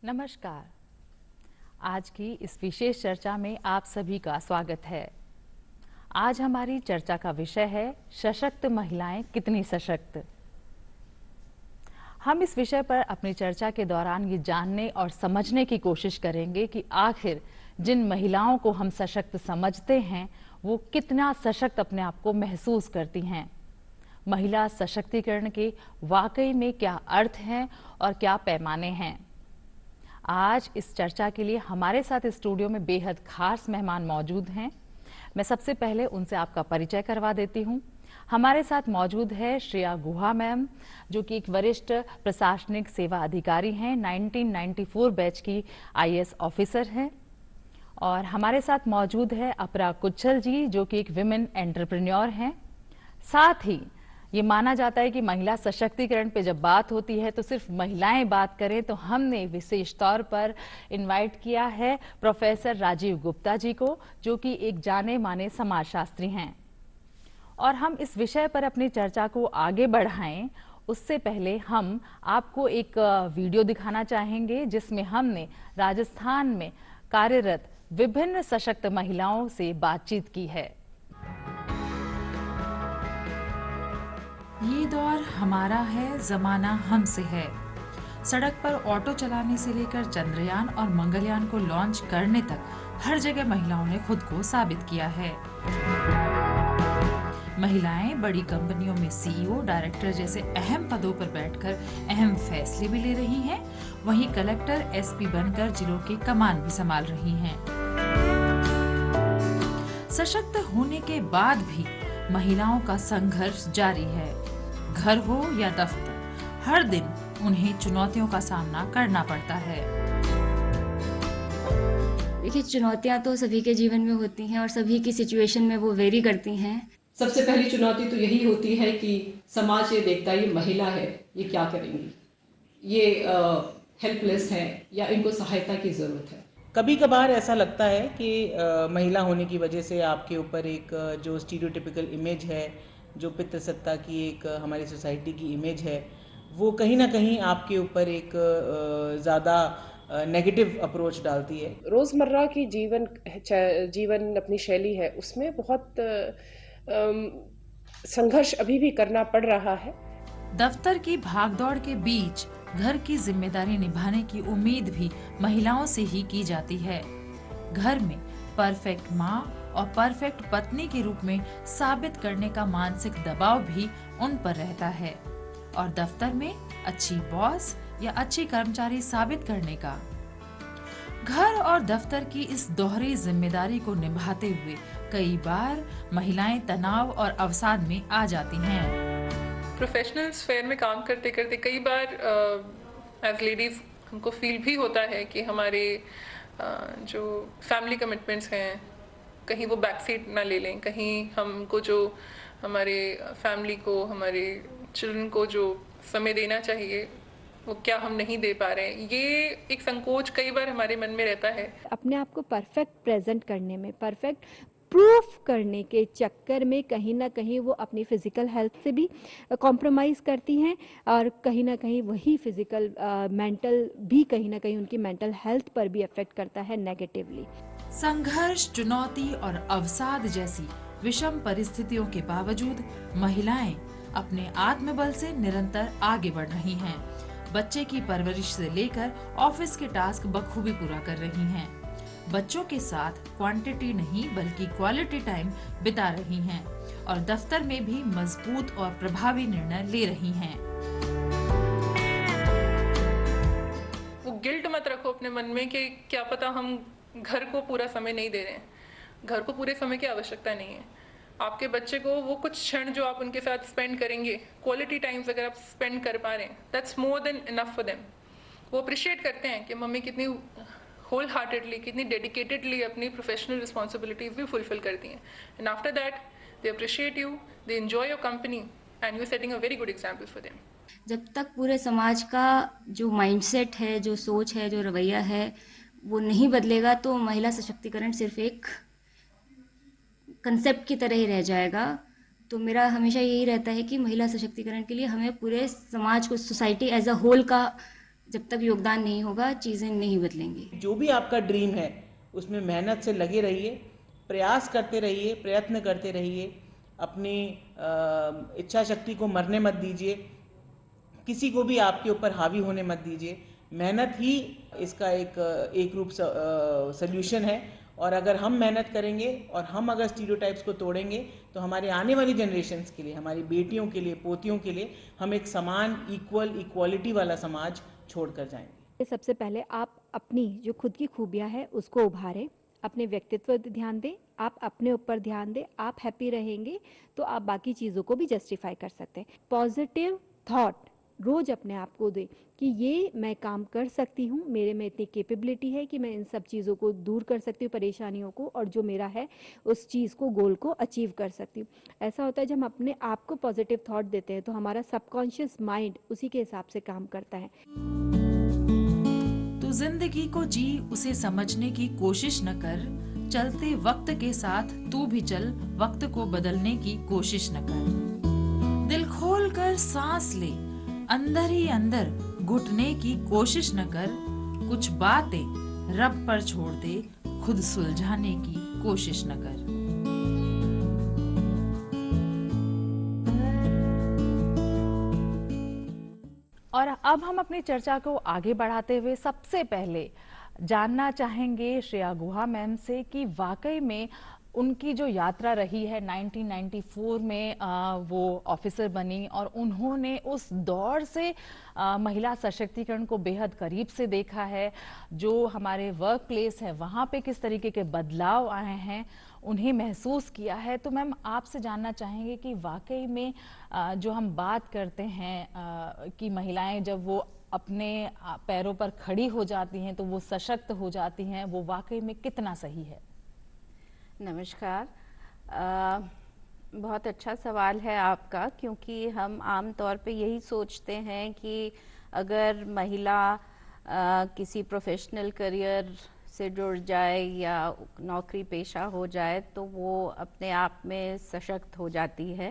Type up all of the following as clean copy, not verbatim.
नमस्कार। आज की इस विशेष चर्चा में आप सभी का स्वागत है। आज हमारी चर्चा का विषय है सशक्त महिलाएं कितनी सशक्त। हम इस विषय पर अपनी चर्चा के दौरान ये जानने और समझने की कोशिश करेंगे कि आखिर जिन महिलाओं को हम सशक्त समझते हैं वो कितना सशक्त अपने आप को महसूस करती हैं। महिला सशक्तिकरण के वाकई में क्या अर्थ हैं और क्या पैमाने हैं। आज इस चर्चा के लिए हमारे साथ स्टूडियो में बेहद खास मेहमान मौजूद हैं। मैं सबसे पहले उनसे आपका परिचय करवा देती हूं। हमारे साथ मौजूद है श्रेया गुहा मैम, जो कि एक वरिष्ठ प्रशासनिक सेवा अधिकारी हैं, 1994 बैच की आईएएस ऑफिसर हैं। और हमारे साथ मौजूद है अपरा कुच्छल जी, जो कि एक विमेन एंटरप्रेन्योर हैं। साथ ही ये माना जाता है कि महिला सशक्तिकरण पे जब बात होती है तो सिर्फ महिलाएं बात करें, तो हमने विशेष तौर पर इनवाइट किया है प्रोफेसर राजीव गुप्ता जी को, जो कि एक जाने माने समाजशास्त्री हैं। और हम इस विषय पर अपनी चर्चा को आगे बढ़ाएं उससे पहले हम आपको एक वीडियो दिखाना चाहेंगे, जिसमें हमने राजस्थान में कार्यरत विभिन्न सशक्त महिलाओं से बातचीत की है। ये दौर हमारा है, जमाना हमसे है। सड़क पर ऑटो चलाने से लेकर चंद्रयान और मंगलयान को लॉन्च करने तक हर जगह महिलाओं ने खुद को साबित किया है। महिलाएं बड़ी कंपनियों में सीईओ, डायरेक्टर जैसे अहम पदों पर बैठकर अहम फैसले भी ले रही हैं। वहीं कलेक्टर, एसपी बनकर जिलों के कमान भी संभाल रही हैं। सशक्त होने के बाद भी महिलाओं का संघर्ष जारी है। घर हो या दफ्तर, हर दिन उन्हें चुनौतियों का सामना करना पड़ता है। देखिए, चुनौतियां तो सभी के जीवन में होती हैं और सभी की सिचुएशन में वो वेरी करती हैं। सबसे पहली चुनौती तो यही होती है कि समाज ये देखता है ये महिला है, ये क्या करेंगी, ये हेल्पलेस है या इनको सहायता की ज़रूरत है। कभी कभार ऐसा लगता है कि महिला होने की वजह से आपके ऊपर एक जो स्टीरियोटिपिकल इमेज है, जो पितृसत्ता की एक हमारी सोसाइटी की इमेज है, वो कहीं ना कहीं आपके ऊपर एक ज़्यादा नेगेटिव अप्रोच डालती है। रोज़मर्रा की जीवन अपनी शैली है, उसमें बहुत संघर्ष अभी भी करना पड़ रहा है। दफ्तर की भागदौड़ के बीच घर की जिम्मेदारी निभाने की उम्मीद भी महिलाओं से ही की जाती है। घर में परफेक्ट माँ और परफेक्ट पत्नी के रूप में साबित करने का मानसिक दबाव भी उन पर रहता है, और दफ्तर में अच्छी बॉस या अच्छी कर्मचारी साबित करने का। घर और दफ्तर की इस दोहरी जिम्मेदारी को निभाते हुए कई बार महिलाएं तनाव और अवसाद में आ जाती हैं। प्रोफेशनल स्फेयर में काम करते करते कई बार एज लेडीज़ हमको फील भी होता है कि हमारे जो फैमिली कमिटमेंट्स हैं कहीं वो बैक सीट ना ले लें, कहीं हमको जो हमारे फैमिली को, हमारे चिल्ड्रन को जो समय देना चाहिए वो क्या हम नहीं दे पा रहे हैं। ये एक संकोच कई बार हमारे मन में रहता है। अपने आप को परफेक्ट प्रेजेंट करने में, परफेक्ट प्रूफ करने के चक्कर में कहीं ना कहीं वो अपनी फिजिकल हेल्थ से भी कॉम्प्रोमाइज़ करती हैं, और कहीं ना कहीं वही फिजिकल मेंटल भी कहीं ना कहीं उनकी मेंटल हेल्थ पर भी अफेक्ट करता है नेगेटिवली। संघर्ष, चुनौती और अवसाद जैसी विषम परिस्थितियों के बावजूद महिलाएं अपने आत्मबल से निरंतर आगे बढ़ रही हैं। बच्चे की परवरिश से लेकर ऑफिस के टास्क बखूबी पूरा कर रही हैं। बच्चों के साथ क्वांटिटी नहीं बल्कि क्वालिटी टाइम बिता रही हैं, और दफ्तर में भी मजबूत और प्रभावी निर्णय ले रही हैं। वो गिल्ट मत रखो अपने मन में कि क्या पता हम घर को पूरा समय नहीं दे रहे हैं। घर को पूरे समय की आवश्यकता नहीं है। आपके बच्चे को वो कुछ क्षण जो आप उनके साथ स्पेंड करेंगे, क्वालिटी टाइम्स अगर आप स्पेंड कर पा रहे हैं, that's more than enough for them. वो अप्रिशिएट करते हैं कि मम्मी कितनी होल हार्टेडली, कितनी डेडिकेटेडली अपनी प्रोफेशनल रिस्पॉन्सिबिलिटीज भी फुलफिल करती हैं। And after that they appreciate you, they enjoy your company and you are setting a very good example for them. जब तक पूरे समाज का जो माइंडसेट है, जो सोच है, जो रवैया है, वो नहीं बदलेगा तो महिला सशक्तिकरण सिर्फ एक कंसेप्ट की तरह ही रह जाएगा। तो मेरा हमेशा यही रहता है कि महिला सशक्तिकरण के लिए हमें पूरे समाज को, सोसाइटी एज अ होल का जब तक योगदान नहीं होगा चीज़ें नहीं बदलेंगी। जो भी आपका ड्रीम है उसमें मेहनत से लगे रहिए, प्रयास करते रहिए, प्रयत्न करते रहिए, अपनी इच्छा शक्ति को मरने मत दीजिए, किसी को भी आपके ऊपर हावी होने मत दीजिए। मेहनत ही इसका एक रूप सल्यूशन है। और अगर हम मेहनत करेंगे और हम अगर स्टीरियोटाइप्स को तोड़ेंगे तो हमारे आने वाली जनरेशन्स के लिए, हमारी बेटियों के लिए, पोतियों के लिए हम एक समान इक्वालिटी वाला समाज छोड़ कर जाएंगे। सबसे पहले आप अपनी जो खुद की खूबियां हैं उसको उभारें, अपने व्यक्तित्व पर ध्यान दें, आप अपने ऊपर ध्यान दें। आप हैप्पी रहेंगे तो आप बाकी चीज़ों को भी जस्टिफाई कर सकते हैं। पॉजिटिव थॉट रोज अपने आप को दें कि ये मैं काम कर सकती हूँ, मेरे में इतनी कैपेबिलिटी है कि मैं इन सब चीज़ों को दूर कर सकती हूँ, परेशानियों को, और जो मेरा है उस चीज़ को, गोल को अचीव कर सकती हूँ। ऐसा होता है जब हम अपने आप को पॉजिटिव थॉट देते हैं तो हमारा सबकॉन्शियस माइंड उसी के हिसाब से काम करता है। तो जिंदगी को जी, उसे समझने की कोशिश न कर, चलते वक्त के साथ तू भी चल, वक्त को बदलने की कोशिश न कर। दिल खोल कर सांस ले, अंदर ही अंदर घुटने की कोशिश न कर, कुछ बातें रब पर छोड़ दे, खुद सुलझाने की कोशिश न कर। और अब हम अपनी चर्चा को आगे बढ़ाते हुए सबसे पहले जानना चाहेंगे श्रेया गुहा मैम से कि वाकई में उनकी जो यात्रा रही है 1994 में वो ऑफिसर बनी और उन्होंने उस दौर से महिला सशक्तिकरण को बेहद करीब से देखा है। जो हमारे वर्क प्लेस है वहाँ पे किस तरीके के बदलाव आए हैं उन्हें महसूस किया है। तो मैम आपसे जानना चाहेंगे कि वाकई में जो हम बात करते हैं कि महिलाएं जब वो अपने पैरों पर खड़ी हो जाती हैं तो वो सशक्त हो जाती हैं, वो वाकई में कितना सही है? नमस्कार। बहुत अच्छा सवाल है आपका, क्योंकि हम आम तौर पे यही सोचते हैं कि अगर महिला किसी प्रोफेशनल करियर से जुड़ जाए या नौकरी पेशा हो जाए तो वो अपने आप में सशक्त हो जाती है,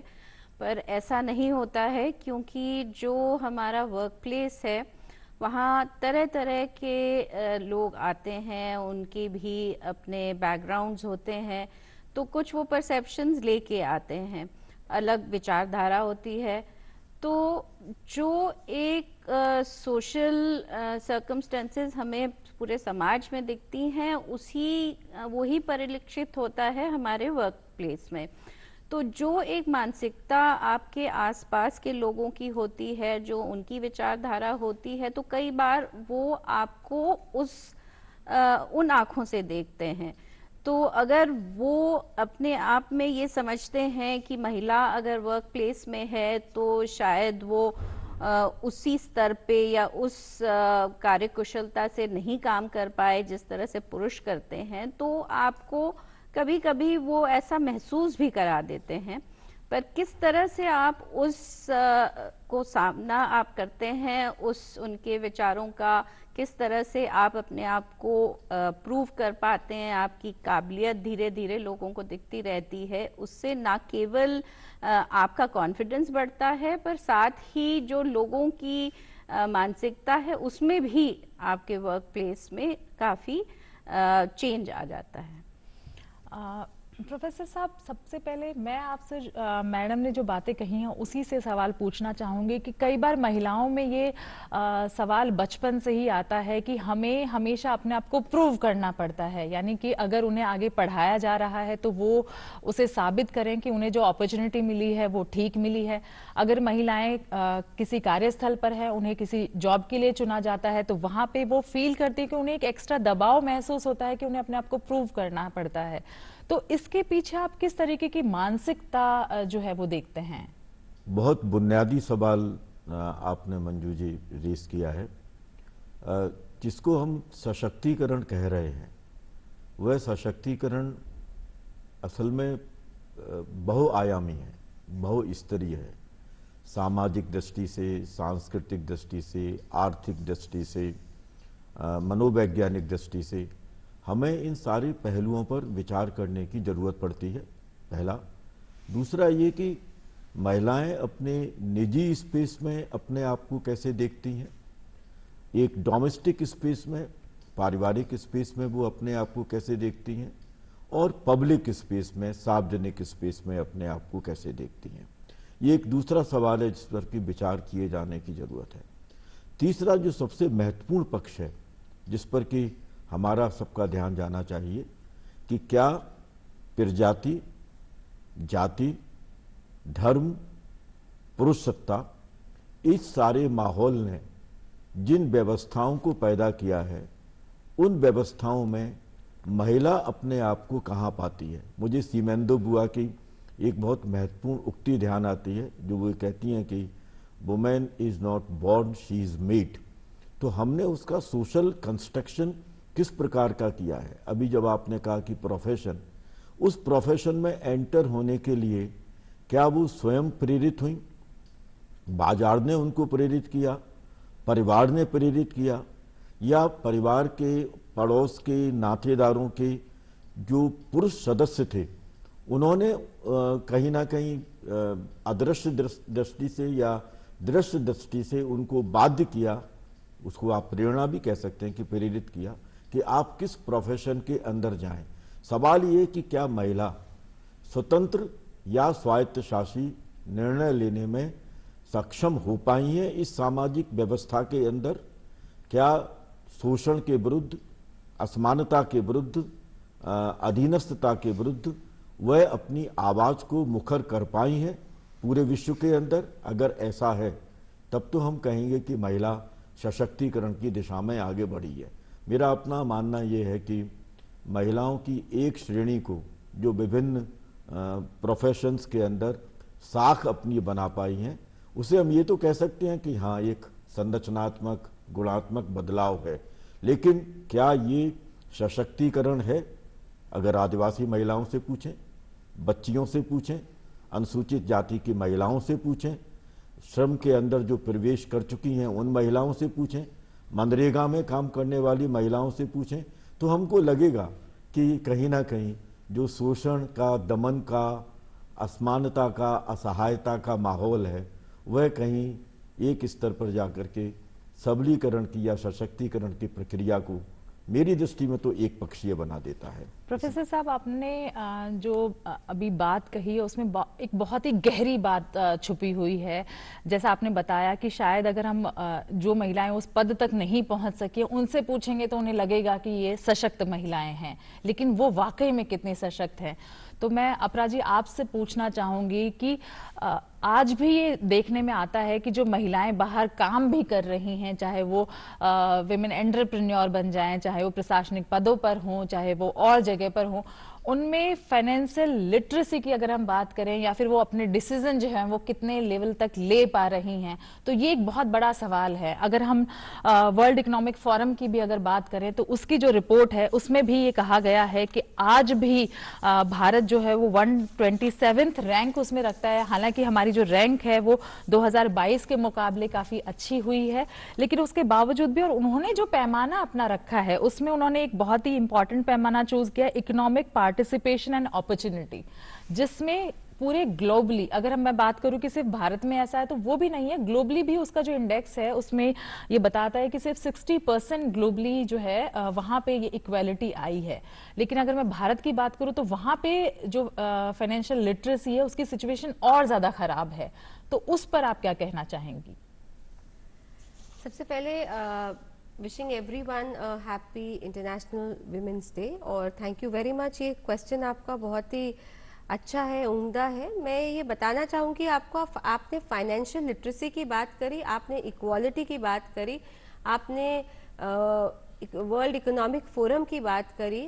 पर ऐसा नहीं होता है। क्योंकि जो हमारा वर्क प्लेस है वहाँ तरह तरह के लोग आते हैं, उनके भी अपने बैकग्राउंड्स होते हैं, तो कुछ वो परसेप्शंस लेके आते हैं, अलग विचारधारा होती है। तो जो एक सोशल सर्कमस्टेंसेस हमें पूरे समाज में दिखती हैं वही परिलक्षित होता है हमारे वर्क प्लेस में। तो जो एक मानसिकता आपके आसपास के लोगों की होती है, जो उनकी विचारधारा होती है, तो कई बार वो आपको उन आँखों से देखते हैं। तो अगर वो अपने आप में ये समझते हैं कि महिला अगर वर्क प्लेस में है तो शायद वो उसी स्तर पे या उस कार्यकुशलता से नहीं काम कर पाए जिस तरह से पुरुष करते हैं, तो आपको कभी कभी वो ऐसा महसूस भी करा देते हैं। पर किस तरह से आप उस को सामना आप करते हैं, उनके विचारों का किस तरह से आप अपने आप को प्रूव कर पाते हैं, आपकी काबिलियत धीरे धीरे लोगों को दिखती रहती है। उससे ना केवल आपका कॉन्फिडेंस बढ़ता है, पर साथ ही जो लोगों की मानसिकता है उसमें भी आपके वर्क प्लेस में काफ़ी चेंज आ जाता है। प्रोफेसर साहब, सबसे पहले मैं आपसे मैडम ने जो बातें कही हैं उसी से सवाल पूछना चाहूँगी कि कई बार महिलाओं में ये सवाल बचपन से ही आता है कि हमें हमेशा अपने आप को प्रूव करना पड़ता है, यानी कि अगर उन्हें आगे पढ़ाया जा रहा है तो वो उसे साबित करें कि उन्हें जो अपॉर्चुनिटी मिली है वो ठीक मिली है। अगर महिलाएं किसी कार्यस्थल पर है, उन्हें किसी जॉब के लिए चुना जाता है तो वहाँ पे वो फील करती है कि उन्हें एक एक्स्ट्रा दबाव महसूस होता है कि उन्हें अपने आप को प्रूव करना पड़ता है। तो इसके पीछे आप किस तरीके की मानसिकता जो है वो देखते हैं? बहुत बुनियादी सवाल आपने मंजू जी रेस किया है। जिसको हम सशक्तिकरण कह रहे हैं वह सशक्तिकरण असल में बहुआयामी है, बहुस्तरीय है। सामाजिक दृष्टि से, सांस्कृतिक दृष्टि से, आर्थिक दृष्टि से, मनोवैज्ञानिक दृष्टि से हमें इन सारे पहलुओं पर विचार करने की ज़रूरत पड़ती है, पहला। दूसरा ये कि महिलाएं अपने निजी स्पेस में अपने आप को कैसे देखती हैं, एक डोमेस्टिक स्पेस में, पारिवारिक स्पेस में वो अपने आप को कैसे देखती हैं, और पब्लिक स्पेस में, सार्वजनिक स्पेस में अपने आप को कैसे देखती हैं। ये एक दूसरा सवाल है जिस पर कि विचार किए जाने की ज़रूरत है। तीसरा जो सबसे महत्वपूर्ण पक्ष है जिस पर कि हमारा सबका ध्यान जाना चाहिए कि क्या प्रजाति, जाति, धर्म, पुरुष सत्ता, इस सारे माहौल ने जिन व्यवस्थाओं को पैदा किया है उन व्यवस्थाओं में महिला अपने आप को कहाँ पाती है। मुझे सीमेंदो बुआ की एक बहुत महत्वपूर्ण उक्ति ध्यान आती है जो वो कहती हैं कि women is not born, she is made. तो हमने उसका सोशल कंस्ट्रक्शन किस प्रकार का किया है। अभी जब आपने कहा कि प्रोफेशन, उस प्रोफेशन में एंटर होने के लिए क्या वो स्वयं प्रेरित हुई, बाजार ने उनको प्रेरित किया, परिवार ने प्रेरित किया, या परिवार के पड़ोस के नातेदारों के जो पुरुष सदस्य थे उन्होंने कहीं ना कहीं अदृश्य दृष्टि से या दृश्य दृष्टि से उनको बाध्य किया, उसको आप प्रेरणा भी कह सकते हैं कि प्रेरित किया कि आप किस प्रोफेशन के अंदर जाएं। सवाल ये कि क्या महिला स्वतंत्र या स्वायत्तशासी निर्णय लेने में सक्षम हो पाई हैं इस सामाजिक व्यवस्था के अंदर। क्या शोषण के विरुद्ध, असमानता के विरुद्ध, अधीनस्थता के विरुद्ध वह अपनी आवाज को मुखर कर पाई हैं पूरे विश्व के अंदर। अगर ऐसा है तब तो हम कहेंगे कि महिला सशक्तिकरण की दिशा में आगे बढ़ी है। मेरा अपना मानना यह है कि महिलाओं की एक श्रेणी को जो विभिन्न प्रोफेशंस के अंदर साख अपनी बना पाई हैं, उसे हम ये तो कह सकते हैं कि हाँ एक संरचनात्मक गुणात्मक बदलाव है। लेकिन क्या ये सशक्तिकरण है? अगर आदिवासी महिलाओं से पूछें, बच्चियों से पूछें, अनुसूचित जाति की महिलाओं से पूछें, श्रम के अंदर जो प्रवेश कर चुकी हैं उन महिलाओं से पूछें, मनरेगा में काम करने वाली महिलाओं से पूछें, तो हमको लगेगा कि कहीं ना कहीं जो शोषण का, दमन का, असमानता का, असहायता का माहौल है वह कहीं एक स्तर पर जाकर के सबलीकरण की या सशक्तिकरण की प्रक्रिया को मेरी दृष्टि में तो एक पक्षीय बना देता है। प्रोफेसर साहब, आपने जो अभी बात कही है उसमें एक बहुत ही गहरी बात छुपी हुई है। जैसा आपने बताया कि शायद अगर हम जो महिलाएं उस पद तक नहीं पहुंच सकी उनसे पूछेंगे तो उन्हें लगेगा कि ये सशक्त महिलाएं हैं, लेकिन वो वाकई में कितनी सशक्त हैं। तो मैं अपरा जी आपसे पूछना चाहूंगी कि आज भी ये देखने में आता है कि जो महिलाएं बाहर काम भी कर रही हैं, चाहे वो विमेन एंटरप्रेन्योर बन जाएं, चाहे वो प्रशासनिक पदों पर हों, चाहे वो और जगह पर हों, उनमें फाइनेंशियल लिटरेसी की अगर हम बात करें या फिर वो अपने डिसीजन जो है वो कितने लेवल तक ले पा रही हैं, तो ये एक बहुत बड़ा सवाल है। अगर हम वर्ल्ड इकोनॉमिक फोरम की भी अगर बात करें तो उसकी जो रिपोर्ट है उसमें भी ये कहा गया है कि आज भी भारत जो है वो 127th रैंक उसमें रखता है। हालांकि हमारी जो रैंक है वो 2022 के मुकाबले काफी अच्छी हुई है, लेकिन उसके बावजूद भी, और उन्होंने जो पैमाना अपना रखा है उसमें उन्होंने एक बहुत ही इंपॉर्टेंट पैमाना चूज किया, इकोनॉमिक पार्टिसिपेशन एंड अपॉर्चुनिटी, जिसमें पूरे ग्लोबली, अगर मैं बात करूं कि सिर्फ भारत में ऐसा है तो वो भी नहीं है, ग्लोबली भी उसका जो इंडेक्स है उसमें ये बताता है कि सिर्फ 60% ग्लोबली जो है वहां पे ये इक्वालिटी आई है। लेकिन अगर मैं भारत की बात करूं तो वहां पे जो फाइनेंशियल लिटरेसी है उसकी सिचुएशन और ज्यादा खराब है। तो उस पर आप क्या कहना चाहेंगी? सबसे पहले wishing everyone happy international women's day, और थैंक यू वेरी मच। ये क्वेश्चन आपका बहुत ही अच्छा है, उम्दा है। मैं ये बताना चाहूँगी आपको, आपने फाइनेंशियल लिटरेसी की बात करी, आपने इक्वालिटी की बात करी, आपने वर्ल्ड इकोनॉमिक फोरम की बात करी।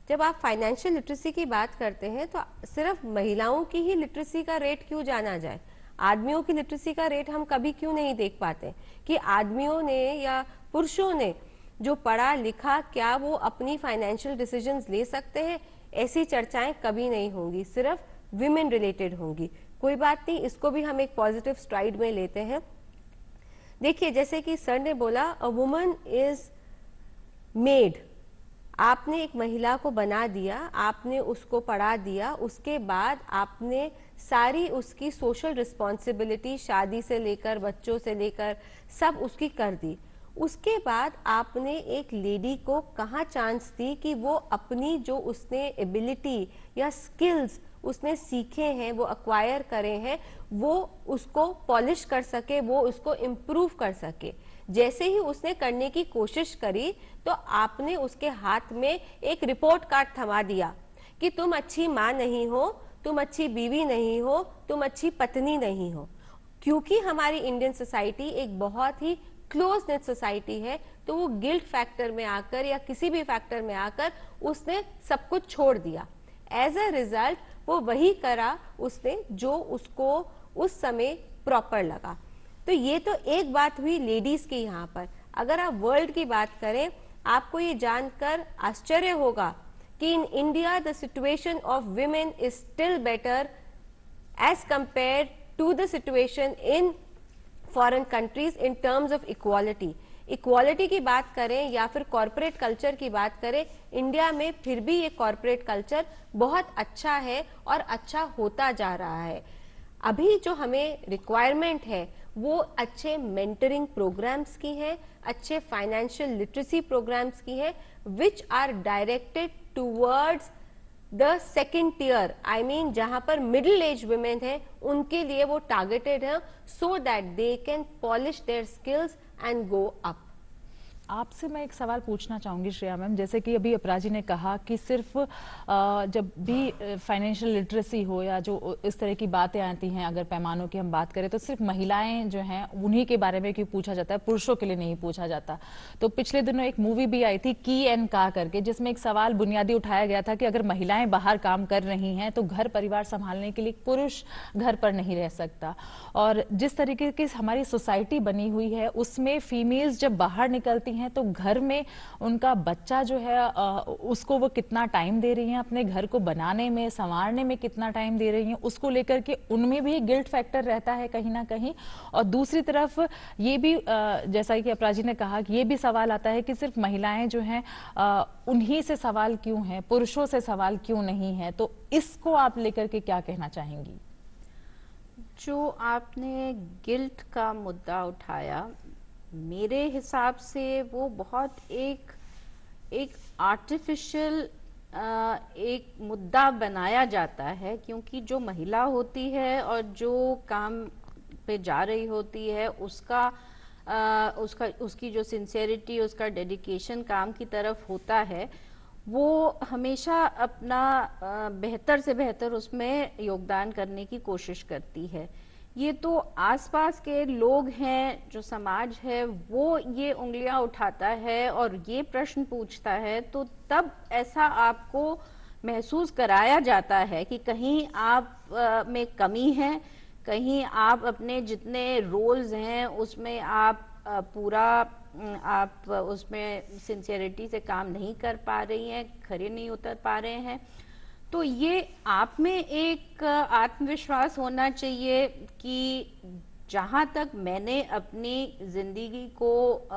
जब आप फाइनेंशियल लिटरेसी की बात करते हैं तो सिर्फ महिलाओं की ही लिटरेसी का रेट क्यों जाना जाए, आदमियों की लिटरेसी का रेट हम कभी क्यों नहीं देख पाते कि आदमियों ने या पुरुषों ने जो पढ़ा लिखा क्या वो अपनी फाइनेंशियल डिसीजंस ले सकते हैं? ऐसी चर्चाएं कभी नहीं होंगी, सिर्फ विमेन रिलेटेड होंगी। कोई बात नहीं, इसको भी हम एक पॉजिटिव स्ट्राइड में लेते हैं। देखिए, जैसे कि सर ने बोला, अ वुमन इज मेड। आपने एक महिला को बना दिया, आपने उसको पढ़ा दिया, उसके बाद आपने सारी उसकी सोशल रिस्पॉन्सिबिलिटी, शादी से लेकर बच्चों से लेकर सब उसकी कर दी। उसके बाद आपने एक लेडी को कहाँ चांस दी कि वो अपनी जो उसने एबिलिटी या स्किल्स उसने सीखे हैं, वो अक्वायर करे हैं, वो उसको पॉलिश कर सके, वो उसको इम्प्रूव कर सके। जैसे ही उसने करने की कोशिश करी तो आपने उसके हाथ में एक रिपोर्ट कार्ड थमा दिया कि तुम अच्छी माँ नहीं हो, तुम अच्छी बीवी नहीं हो, तुम अच्छी पत्नी नहीं हो। क्योंकि हमारी इंडियन सोसाइटी एक बहुत ही क्लोज नेट सोसाइटी है, तो वो गिल्ट फैक्टर में आकर या किसी भी फैक्टर में आकर उसने सब कुछ छोड़ दिया। एज अ रिजल्ट वो वही करा उसने जो उसको उस समय प्रॉपर लगा। तो ये तो एक बात हुई लेडीज की। यहाँ पर अगर आप वर्ल्ड की बात करें, आपको ये जानकर आश्चर्य होगा कि in India the situation of women is still better as compare to the situation in foreign countries in terms of equality. Equality की बात करें या फिर कॉर्पोरेट कल्चर की बात करें, इंडिया में फिर भी ये कॉर्पोरेट कल्चर बहुत अच्छा है और अच्छा होता जा रहा है। अभी जो हमें रिक्वायरमेंट है वो अच्छे मेंटरिंग प्रोग्राम्स की है, अच्छे फाइनेंशियल लिटरेसी प्रोग्राम्स की है, which are directed towards the second tier, I mean जहां पर मिडिल एज वुमेन है उनके लिए वो टारगेटेड है, so that they can polish their skills and go up. आपसे मैं एक सवाल पूछना चाहूंगी श्रेया मैम, जैसे कि अभी अपराजी ने कहा कि सिर्फ जब भी फाइनेंशियल लिटरेसी हो या जो इस तरह की बातें आती हैं, अगर पैमानों की हम बात करें तो सिर्फ महिलाएं जो हैं उन्हीं के बारे में क्यों पूछा जाता है, पुरुषों के लिए नहीं पूछा जाता। तो पिछले दिनों एक मूवी भी आई थी की एंड का करके, जिसमें एक सवाल बुनियादी उठाया गया था कि अगर महिलाएं बाहर काम कर रही हैं तो घर परिवार संभालने के लिए पुरुष घर पर नहीं रह सकता। और जिस तरीके की हमारी सोसाइटी बनी हुई है उसमें फीमेल्स जब बाहर निकलती हैं तो घर में उनका बच्चा जो है उसको वो कितना टाइम दे रही हैं, अपने घर को बनाने में संवारने में कितना टाइम दे रही हैं, उसको लेकर के उनमें भी गिल्ट फैक्टर रहता है कहीं ना कहीं। और दूसरी तरफ ये भी जैसा कि अपराजी ने कहा कि ये भी सवाल आता है कि सिर्फ महिलाएं जो हैं उन्हीं से सवाल क्यों है, पुरुषों से सवाल क्यों नहीं है। तो इसको आप लेकर के क्या कहना चाहेंगी? जो आपने गिल्ट का मुद्दा उठाया, मेरे हिसाब से वो बहुत एक आर्टिफिशियल एक मुद्दा बनाया जाता है, क्योंकि जो महिला होती है और जो काम पे जा रही होती है उसकी जो सिंसेरिटी, उसका डेडिकेशन काम की तरफ होता है, वो हमेशा अपना बेहतर से बेहतर उसमें योगदान करने की कोशिश करती है। ये तो आसपास के लोग हैं, जो समाज है वो ये उंगलियां उठाता है और ये प्रश्न पूछता है, तो तब ऐसा आपको महसूस कराया जाता है कि कहीं आप में कमी है, कहीं आप अपने जितने रोल्स हैं उसमें आप आप उसमें सिंसियरिटी से काम नहीं कर पा रही हैं, खरे नहीं उतर पा रहे हैं। तो ये आप में एक आत्मविश्वास होना चाहिए कि जहाँ तक मैंने अपनी जिंदगी को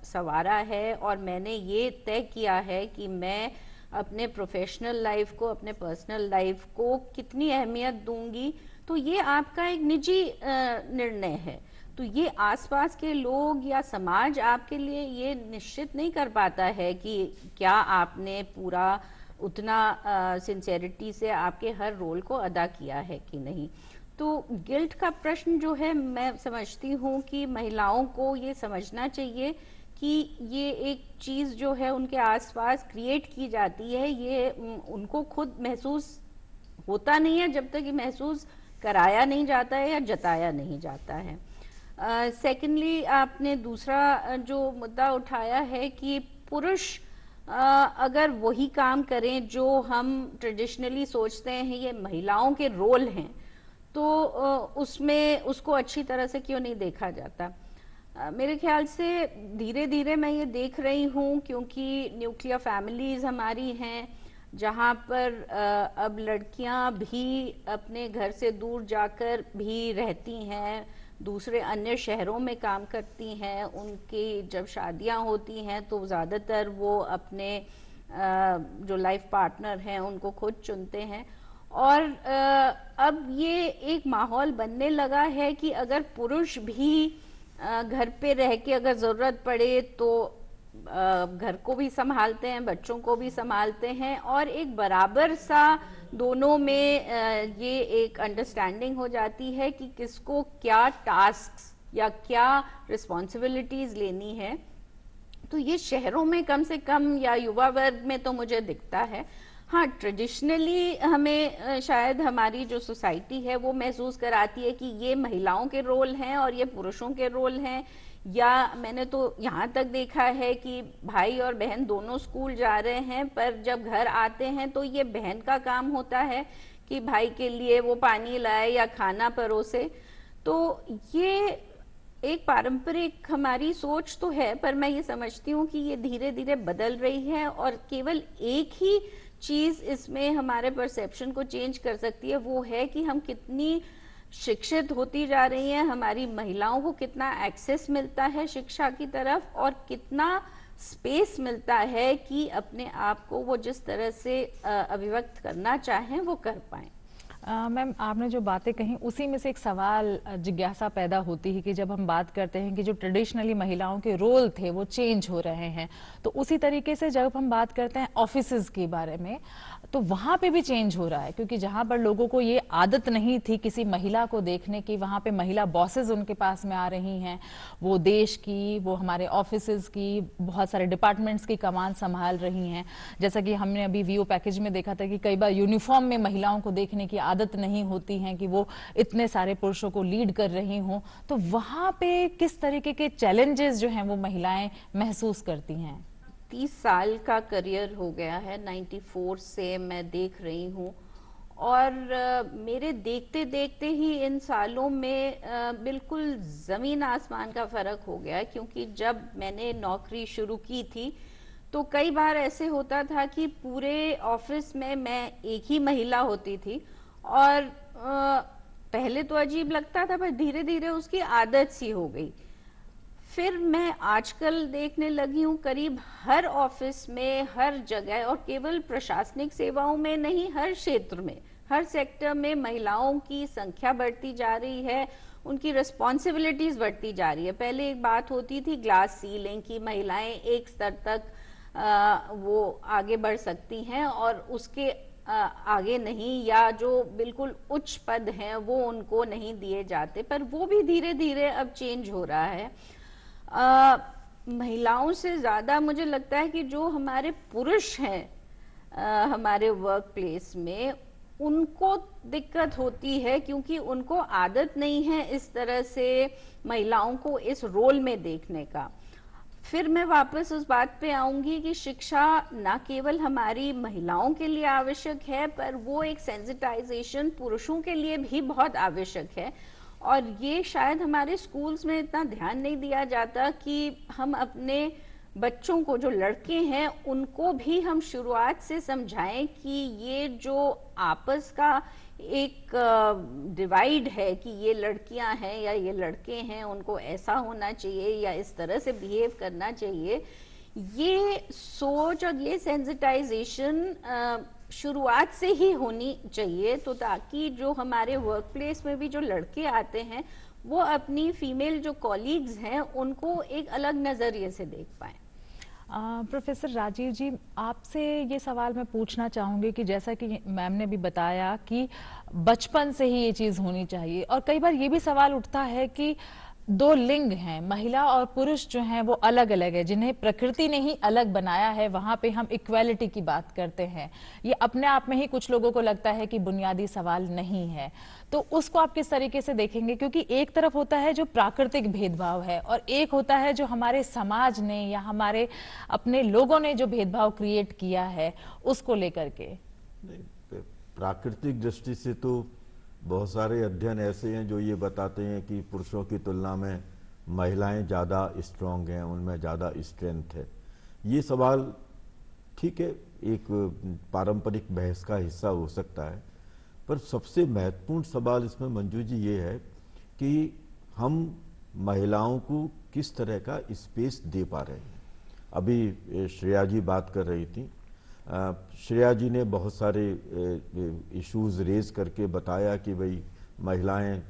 संवारा है और मैंने ये तय किया है कि मैं अपने प्रोफेशनल लाइफ को, अपने पर्सनल लाइफ को कितनी अहमियत दूंगी, तो ये आपका एक निजी निर्णय है। तो ये आसपास के लोग या समाज आपके लिए ये निश्चित नहीं कर पाता है कि क्या आपने पूरा उतना सिंसेरिटी से आपके हर रोल को अदा किया है कि नहीं। तो गिल्ट का प्रश्न जो है, मैं समझती हूँ कि महिलाओं को ये समझना चाहिए कि ये एक चीज़ जो है उनके आसपास क्रिएट की जाती है, ये उनको खुद महसूस होता नहीं है जब तक ये महसूस कराया नहीं जाता है या जताया नहीं जाता है। सेकेंडली आपने दूसरा जो मुद्दा उठाया है कि पुरुष अगर वही काम करें जो हम ट्रेडिशनली सोचते हैं ये महिलाओं के रोल हैं, तो उसमें उसको अच्छी तरह से क्यों नहीं देखा जाता। मेरे ख्याल से धीरे धीरे मैं ये देख रही हूँ, क्योंकि न्यूक्लियर फैमिलीज हमारी हैं जहाँ पर अब लड़कियाँ भी अपने घर से दूर जाकर भी रहती हैं, दूसरे अन्य शहरों में काम करती हैं। उनकी जब शादियां होती हैं तो ज़्यादातर वो अपने जो लाइफ पार्टनर हैं उनको खुद चुनते हैं। और अब ये एक माहौल बनने लगा है कि अगर पुरुष भी घर पे रह के अगर ज़रूरत पड़े तो घर को भी संभालते हैं, बच्चों को भी संभालते हैं, और एक बराबर सा दोनों में ये एक अंडरस्टैंडिंग हो जाती है कि किसको क्या टास्क्स या क्या रिस्पॉन्सिबिलिटीज़ लेनी है। तो ये शहरों में कम से कम या युवा वर्ग में तो मुझे दिखता है। हाँ, ट्रेडिशनली हमें शायद हमारी जो सोसाइटी है वो महसूस कराती है कि ये महिलाओं के रोल हैं और ये पुरुषों के रोल हैं, या मैंने तो यहाँ तक देखा है कि भाई और बहन दोनों स्कूल जा रहे हैं, पर जब घर आते हैं तो ये बहन का काम होता है कि भाई के लिए वो पानी लाए या खाना परोसे। तो ये एक पारंपरिक हमारी सोच तो है, पर मैं ये समझती हूँ कि ये धीरे धीरे बदल रही है, और केवल एक ही चीज इसमें हमारे परसेप्शन को चेंज कर सकती है, वो है कि हम कितनी शिक्षित होती जा रही हैं, हमारी महिलाओं को कितना एक्सेस मिलता है शिक्षा की तरफ, और कितना स्पेस मिलता है कि अपने आप को वो जिस तरह से अभिव्यक्त करना चाहें वो कर पाएं। मैम, आपने जो बातें कही उसी में से एक सवाल जिज्ञासा पैदा होती है कि जब हम बात करते हैं कि जो ट्रेडिशनली महिलाओं के रोल थे वो चेंज हो रहे हैं, तो उसी तरीके से जब हम बात करते हैं ऑफिसेज के बारे में, तो वहां पे भी चेंज हो रहा है, क्योंकि जहां पर लोगों को ये आदत नहीं थी किसी महिला को देखने की, वहां पे महिला बॉसेस उनके पास में आ रही हैं, वो देश की, वो हमारे ऑफिसेज की, बहुत सारे डिपार्टमेंट्स की कमान संभाल रही हैं। जैसा कि हमने अभी वीओ पैकेज में देखा था कि कई बार यूनिफॉर्म में महिलाओं को देखने की आदत नहीं होती है कि वो इतने सारे पुरुषों को लीड कर रही हों। तो वहां पे किस तरीके के चैलेंजेस जो हैं वो महिलाएं महसूस करती हैं? 30 साल का करियर हो गया है, 94 से मैं देख रही हूँ, और मेरे देखते देखते ही इन सालों में बिल्कुल ज़मीन आसमान का फ़र्क हो गया है। क्योंकि जब मैंने नौकरी शुरू की थी तो कई बार ऐसे होता था कि पूरे ऑफिस में मैं एक ही महिला होती थी, और पहले तो अजीब लगता था, पर धीरे धीरे उसकी आदत सी हो गई। फिर मैं आजकल देखने लगी हूँ करीब हर ऑफिस में, हर जगह, और केवल प्रशासनिक सेवाओं में नहीं, हर क्षेत्र में, हर सेक्टर में महिलाओं की संख्या बढ़ती जा रही है, उनकी रिस्पॉन्सिबिलिटीज बढ़ती जा रही है। पहले एक बात होती थी ग्लास सीलिंग की, महिलाएं एक स्तर तक वो आगे बढ़ सकती हैं और उसके आगे नहीं, या जो बिल्कुल उच्च पद हैं वो उनको नहीं दिए जाते, पर वो भी धीरे धीरे अब चेंज हो रहा है। महिलाओं से ज़्यादा मुझे लगता है कि जो हमारे पुरुष हैं हमारे वर्क प्लेस में, उनको दिक्कत होती है, क्योंकि उनको आदत नहीं है इस तरह से महिलाओं को इस रोल में देखने का। फिर मैं वापस उस बात पे आऊंगी कि शिक्षा ना केवल हमारी महिलाओं के लिए आवश्यक है, पर वो एक सेंसिटाइजेशन पुरुषों के लिए भी बहुत आवश्यक है। और ये शायद हमारे स्कूल्स में इतना ध्यान नहीं दिया जाता कि हम अपने बच्चों को, जो लड़के हैं, उनको भी हम शुरुआत से समझाएं कि ये जो आपस का एक डिवाइड है कि ये लड़कियां हैं या ये लड़के हैं, उनको ऐसा होना चाहिए या इस तरह से बिहेव करना चाहिए, ये सोच और ये सेंसिटाइजेशन शुरुआत से ही होनी चाहिए, तो ताकि जो हमारे वर्क प्लेस में भी जो लड़के आते हैं वो अपनी फीमेल जो कॉलीग्स हैं उनको एक अलग नज़रिए से देख पाएं। प्रोफेसर राजीव जी, आपसे ये सवाल मैं पूछना चाहूंगी कि जैसा कि मैम ने भी बताया कि बचपन से ही ये चीज़ होनी चाहिए, और कई बार ये भी सवाल उठता है कि दो लिंग हैं, महिला और पुरुष जो हैं वो अलग अलग है, जिन्हें प्रकृति ने ही अलग बनाया है, वहां पे हम इक्वालिटी की बात करते हैं। ये अपने आप में ही कुछ लोगों को लगता है कि बुनियादी सवाल नहीं है, तो उसको आप किस तरीके से देखेंगे? क्योंकि एक तरफ होता है जो प्राकृतिक भेदभाव है, और एक होता है जो हमारे समाज ने या हमारे अपने लोगों ने जो भेदभाव क्रिएट किया है उसको लेकर के। प्राकृतिक दृष्टि से तो बहुत सारे अध्ययन ऐसे हैं जो ये बताते हैं कि पुरुषों की तुलना में महिलाएं ज़्यादा स्ट्रांग हैं, उनमें ज़्यादा स्ट्रेंथ है। ये सवाल ठीक है, एक पारंपरिक बहस का हिस्सा हो सकता है, पर सबसे महत्वपूर्ण सवाल इसमें मंजू जी ये है कि हम महिलाओं को किस तरह का स्पेस दे पा रहे हैं। अभी श्रेया जी बात कर रही थी, श्रेया जी ने बहुत सारे इश्यूज रेज करके बताया कि भाई महिलाएं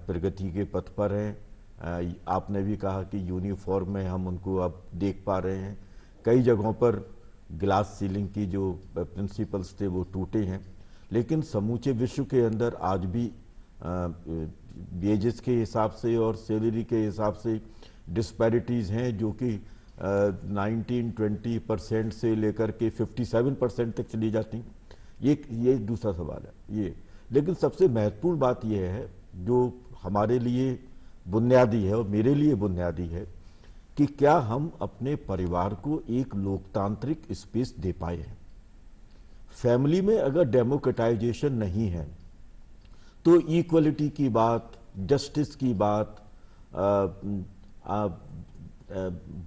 प्रगति के पथ पर हैं, आपने भी कहा कि यूनिफॉर्म में हम उनको अब देख पा रहे हैं। कई जगहों पर ग्लास सीलिंग की जो प्रिंसिपल्स थे वो टूटे हैं, लेकिन समूचे विश्व के अंदर आज भी वेजेस के हिसाब से और सैलरी के हिसाब से डिस्पैरिटीज़ हैं जो कि 19-20% से लेकर के 57% तक चली जाती। ये दूसरा सवाल है ये। लेकिन सबसे महत्वपूर्ण बात यह है जो हमारे लिए बुनियादी है और मेरे लिए बुनियादी है कि क्या हम अपने परिवार को एक लोकतांत्रिक स्पेस दे पाए हैं। फैमिली में अगर डेमोक्रेटाइजेशन नहीं है तो इक्वलिटी की बात, जस्टिस की बात,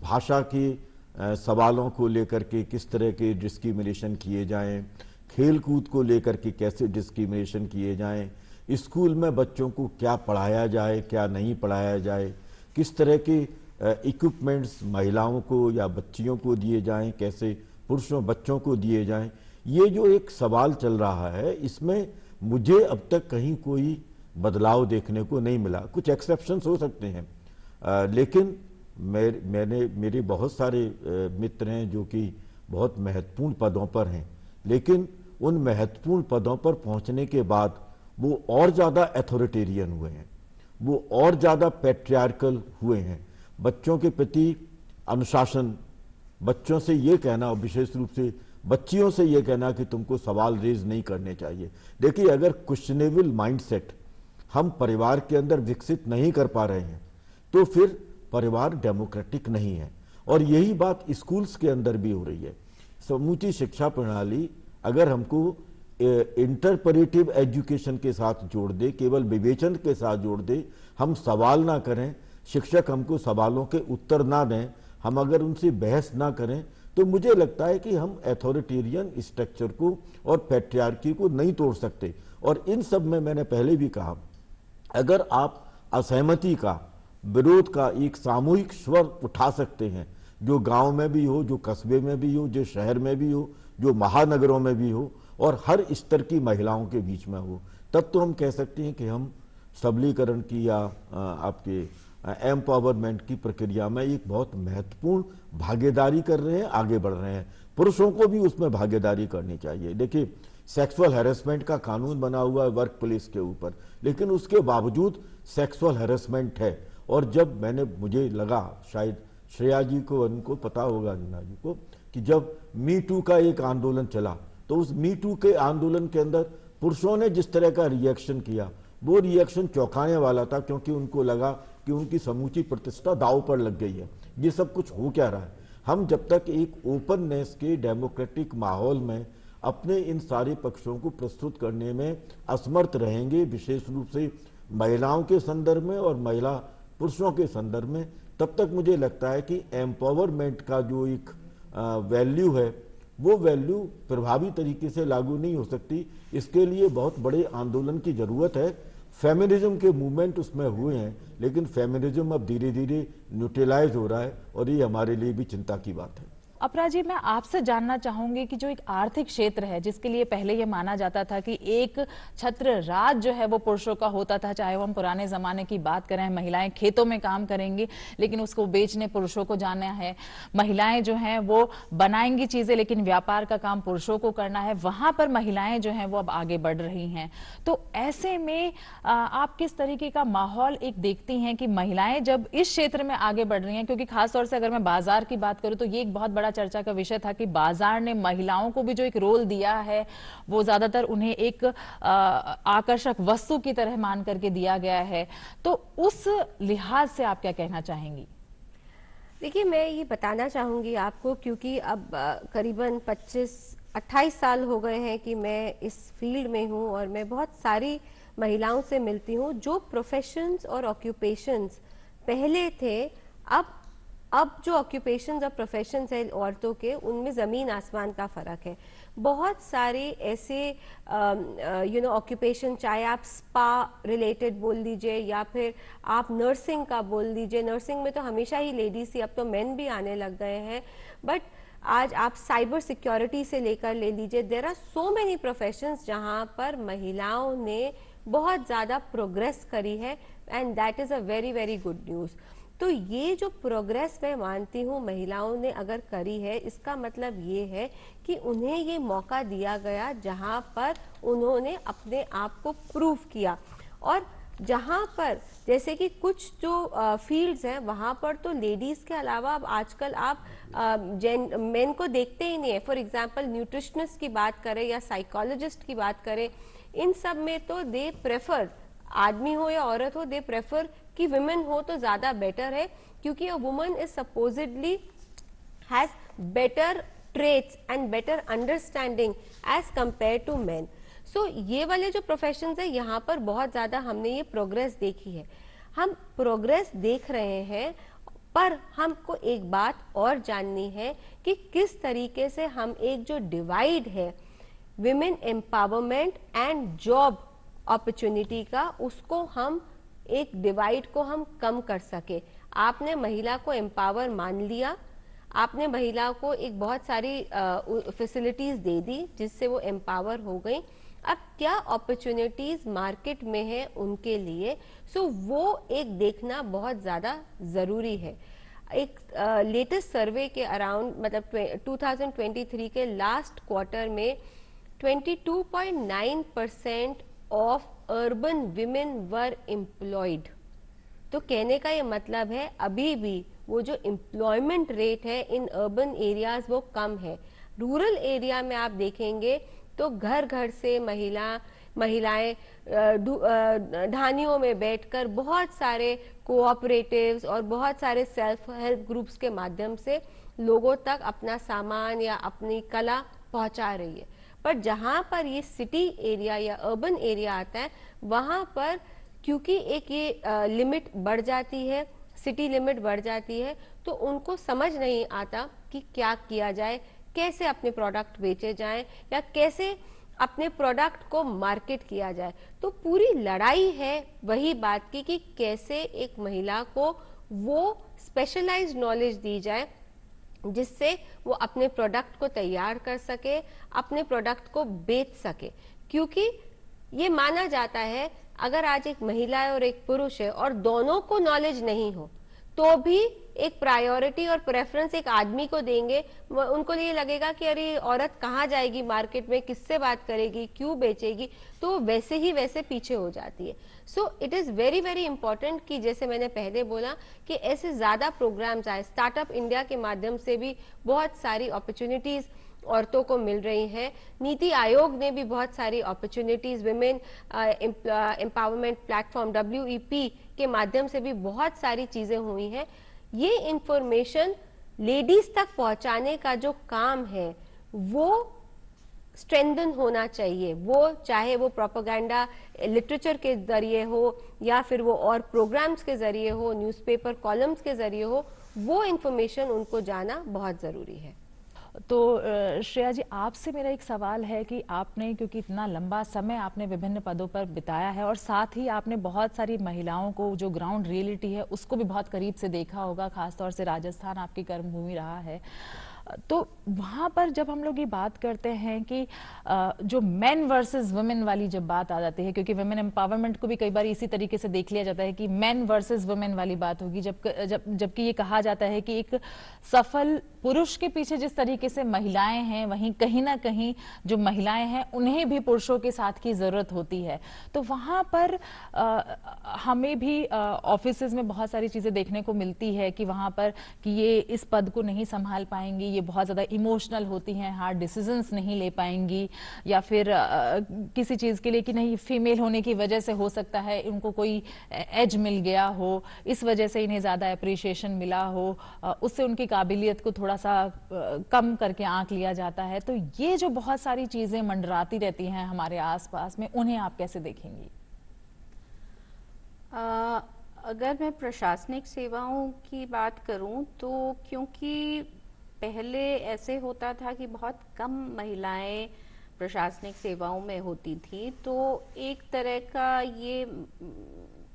भाषा के सवालों को लेकर के किस तरह के डिस्क्रिमिनेशन किए जाएं, खेल कूद को लेकर के कैसे डिस्क्रिमिनेशन किए जाएं, स्कूल में बच्चों को क्या पढ़ाया जाए क्या नहीं पढ़ाया जाए, किस तरह के इक्विपमेंट्स महिलाओं को या बच्चियों को दिए जाएं, कैसे पुरुषों बच्चों को दिए जाएं, ये जो एक सवाल चल रहा है इसमें मुझे अब तक कहीं कोई बदलाव देखने को नहीं मिला। कुछ एक्सेप्शंस हो सकते हैं, लेकिन मेरे बहुत सारे मित्र हैं जो कि बहुत महत्वपूर्ण पदों पर हैं, लेकिन उन महत्वपूर्ण पदों पर पहुंचने के बाद वो और ज़्यादा अथॉरिटेरियन हुए हैं, वो और ज़्यादा पैट्रियार्कल हुए हैं। बच्चों के प्रति अनुशासन, बच्चों से ये कहना, विशेष रूप से बच्चियों से ये कहना कि तुमको सवाल रेज नहीं करने चाहिए। देखिए, अगर क्वेश्चनेबल माइंडसेट हम परिवार के अंदर विकसित नहीं कर पा रहे हैं तो फिर परिवार डेमोक्रेटिक नहीं है। और यही बात स्कूल्स के अंदर भी हो रही है। समूची शिक्षा प्रणाली अगर हमको इंटरप्रेटिव एजुकेशन के साथ जोड़ दे, केवल विवेचन के साथ जोड़ दे, हम सवाल ना करें, शिक्षक हमको सवालों के उत्तर ना दें, हम अगर उनसे बहस ना करें, तो मुझे लगता है कि हम अथॉरिटेरियन स्ट्रक्चर को और पैट्रियार्की को नहीं तोड़ सकते। और इन सब में मैंने पहले भी कहा, अगर आप असहमति का, विरोध का एक सामूहिक स्वर उठा सकते हैं, जो गांव में भी हो, जो कस्बे में भी हो, जो शहर में भी हो, जो महानगरों में भी हो और हर स्तर की महिलाओं के बीच में हो, तब तो हम कह सकते हैं कि हम सबलीकरण की या आपके एम्पावरमेंट की प्रक्रिया में एक बहुत महत्वपूर्ण भागीदारी कर रहे हैं, आगे बढ़ रहे हैं। पुरुषों को भी उसमें भागीदारी करनी चाहिए। देखिए, सेक्सुअल हैरेसमेंट का कानून बना हुआ है वर्क प्लेस के ऊपर, लेकिन उसके बावजूद सेक्सुअल हैरेसमेंट है। और जब मुझे लगा, शायद श्रेया जी को, उनको पता होगा, अंजना जी को, कि जब मी टू का एक आंदोलन चला तो उस मी टू के आंदोलन के अंदर पुरुषों ने जिस तरह का रिएक्शन किया, वो रिएक्शन चौंकाने वाला था, क्योंकि उनको लगा कि उनकी समूची प्रतिष्ठा दांव पर लग गई है। ये सब कुछ हो क्या रहा है? हम जब तक एक ओपननेस के डेमोक्रेटिक माहौल में अपने इन सारे पक्षों को प्रस्तुत करने में असमर्थ रहेंगे, विशेष रूप से महिलाओं के संदर्भ में और महिला पुरुषों के संदर्भ में, तब तक मुझे लगता है कि एम्पावरमेंट का जो एक वैल्यू है, वो वैल्यू प्रभावी तरीके से लागू नहीं हो सकती। इसके लिए बहुत बड़े आंदोलन की जरूरत है। फेमिनिज्म के मूवमेंट उसमें हुए हैं, लेकिन फेमिनिज्म अब धीरे धीरे न्यूट्रलाइज हो रहा है और ये हमारे लिए भी चिंता की बात है। अपरा जी, मैं आपसे जानना चाहूंगी कि जो एक आर्थिक क्षेत्र है, जिसके लिए पहले ये माना जाता था कि एक छत्र राज जो है वो पुरुषों का होता था, चाहे वो हम पुराने जमाने की बात करें, महिलाएं खेतों में काम करेंगी लेकिन उसको बेचने पुरुषों को जाना है, महिलाएं जो हैं वो बनाएंगी चीजें लेकिन व्यापार का काम पुरुषों को करना है, वहां पर महिलाएं जो हैं वो अब आगे बढ़ रही हैं। तो ऐसे में आप किस तरीके का माहौल एक देखती हैं कि महिलाएं जब इस क्षेत्र में आगे बढ़ रही हैं? क्योंकि खासतौर से अगर मैं बाजार की बात करूं तो ये एक बहुत बड़ा चर्चा का विषय था कि बाजार ने महिलाओं को भी जो एक रोल दिया है वो ज्यादातर उन्हें एक आकर्षक वस्तु की तरह मान करके दिया गया है। तो उस लिहाज से आप क्या कहना चाहेंगी? देखिए, मैं ये बताना चाहूँगी आपको, क्योंकि अब करीबन 25-28 साल हो गए हैं कि मैं इस फील्ड में हूँ और मैं बहुत सारी महिलाओं से मिलती हूँ जो प्रोफेशंस और ऑक्यूपेशंस पहले थे, अब जो ऑक्यूपेशंस और प्रोफेशंस है औरतों के, उनमें ज़मीन आसमान का फ़र्क है। बहुत सारे ऐसे ऑक्यूपेशन, चाहे आप स्पा रिलेटेड बोल दीजिए या फिर आप नर्सिंग का बोल दीजिए, नर्सिंग में तो हमेशा ही लेडीज थी, अब तो मेन भी आने लग गए हैं, बट आज आप साइबर सिक्योरिटी से लेकर ले लीजिए, there are so many professions जहाँ पर महिलाओं ने बहुत ज़्यादा प्रोग्रेस करी है, and that is a very very good news. तो ये जो प्रोग्रेस मैं मानती हूँ महिलाओं ने अगर करी है, इसका मतलब ये है कि उन्हें ये मौका दिया गया जहाँ पर उन्होंने अपने आप को प्रूव किया। और जहाँ पर जैसे कि कुछ जो फील्ड्स हैं वहाँ पर तो लेडीज़ के अलावा अब आजकल आप मेन को देखते ही नहीं है। फॉर एग्जांपल न्यूट्रिशनिस्ट की बात करें या साइकोलॉजिस्ट की बात करें, इन सब में तो दे प्रेफर, आदमी हो या औरत हो, दे प्रेफर कि विमेन हो तो ज़्यादा बेटर है, क्योंकि a woman is supposedly has better traits and better understanding as compare to man. So ये वाले जो प्रोफेशंस है यहाँ पर बहुत ज़्यादा हमने ये प्रोग्रेस देखी है। हम प्रोग्रेस देख रहे हैं, पर हमको एक बात और जाननी है कि किस तरीके से हम एक जो डिवाइड है women empowerment and job opportunity का, उसको हम एक डिवाइड को हम कम कर सके। आपने महिला को एम्पावर मान लिया, आपने महिला को एक बहुत सारी फैसिलिटीज दे दी जिससे वो एम्पावर हो गई। अब क्या अपॉर्चुनिटीज मार्केट में है उनके लिए, सो वो एक देखना बहुत ज़्यादा ज़रूरी है। एक लेटेस्ट सर्वे के अराउंड मतलब 2023 के लास्ट क्वार्टर में 22.9% of urban women were employed. तो कहने का ये मतलब है अभी भी वो जो एम्प्लॉयमेंट रेट है इन अर्बन एरियाज वो कम है। रूरल एरिया में आप देखेंगे तो घर घर से महिलाएं ढानियों में बैठकर बहुत सारे कोऑपरेटिव्स और बहुत सारे सेल्फ हेल्प ग्रुप्स के माध्यम से लोगों तक अपना सामान या अपनी कला पहुंचा रही है। पर जहां पर ये सिटी एरिया या अर्बन एरिया आता है, वहां पर क्योंकि एक ये लिमिट बढ़ जाती है, सिटी लिमिट बढ़ जाती है, तो उनको समझ नहीं आता कि क्या किया जाए, कैसे अपने प्रोडक्ट बेचे जाएं या कैसे अपने प्रोडक्ट को मार्केट किया जाए। तो पूरी लड़ाई है वही बात की कि कैसे एक महिला को वो स्पेशलाइज्ड नॉलेज दी जाए जिससे वो अपने प्रोडक्ट को तैयार कर सके, अपने प्रोडक्ट को बेच सके। क्योंकि ये माना जाता है अगर आज एक महिला है और एक पुरुष है और दोनों को नॉलेज नहीं हो तो भी एक प्रायोरिटी और प्रेफरेंस एक आदमी को देंगे। उनको ये लगेगा कि अरे औरत कहाँ जाएगी मार्केट में, किससे बात करेगी, क्यों बेचेगी, तो वैसे ही वैसे पीछे हो जाती है। So it is very very important कि जैसे मैंने पहले बोला कि ऐसे ज़्यादा प्रोग्राम्स आए। स्टार्टअप इंडिया के माध्यम से भी बहुत सारी अपॉर्चुनिटीज़ औरतों को मिल रही हैं। नीति आयोग ने भी बहुत सारी opportunities women empowerment platform WEP के माध्यम से भी बहुत सारी चीज़ें हुई हैं। ये इंफॉर्मेशन लेडीज तक पहुंचाने का जो काम है वो स्ट्रेंथन होना चाहिए। वो चाहे वो प्रोपेगेंडा लिटरेचर के जरिए हो या फिर वो और प्रोग्राम्स के जरिए हो, न्यूज़पेपर कॉलम्स के जरिए हो, वो इंफॉर्मेशन उनको जाना बहुत ज़रूरी है। तो श्रेया जी, आपसे मेरा एक सवाल है कि आपने, क्योंकि इतना लंबा समय आपने विभिन्न पदों पर बिताया है और साथ ही आपने बहुत सारी महिलाओं को जो ग्राउंड रियलिटी है उसको भी बहुत करीब से देखा होगा, खासतौर से राजस्थान आपकी कर्मभूमि रहा है, तो वहाँ पर जब हम लोग ये बात करते हैं कि जो मेन वर्सेस वुमेन वाली जब बात आ जाती है, क्योंकि वुमेन एम्पावरमेंट को भी कई बार इसी तरीके से देख लिया जाता है कि मेन वर्सेस वुमेन वाली बात होगी, जबकि ये कहा जाता है कि एक सफल पुरुष के पीछे जिस तरीके से महिलाएं हैं, वहीं कहीं ना कहीं जो महिलाएं हैं उन्हें भी पुरुषों के साथ की जरूरत होती है। तो वहाँ पर हमें भी ऑफिसेज में बहुत सारी चीजें देखने को मिलती है कि वहाँ पर कि ये इस पद को नहीं संभाल पाएंगी, ये बहुत ज़्यादा इमोशनल होती हैं, हार्ड डिसीजंस नहीं ले पाएंगी, या फिर किसी चीज़ के लिए कि नहीं फीमेल होने की वजह से हो सकता है उनको कोई एज मिल गया हो, इस वजह से इन्हें ज़्यादा अप्रिशिएशन मिला हो, उससे उनकी काबिलियत को थोड़ा सा कम करके आंक लिया जाता है। तो ये जो बहुत सारी चीज़ें मंडराती रहती हैं हमारे आसपास में, उन्हें आप कैसे देखेंगी? अगर मैं प्रशासनिक सेवाओं की बात करूं तो क्योंकि पहले ऐसे होता था कि बहुत कम महिलाएं प्रशासनिक सेवाओं में होती थी, तो एक तरह का ये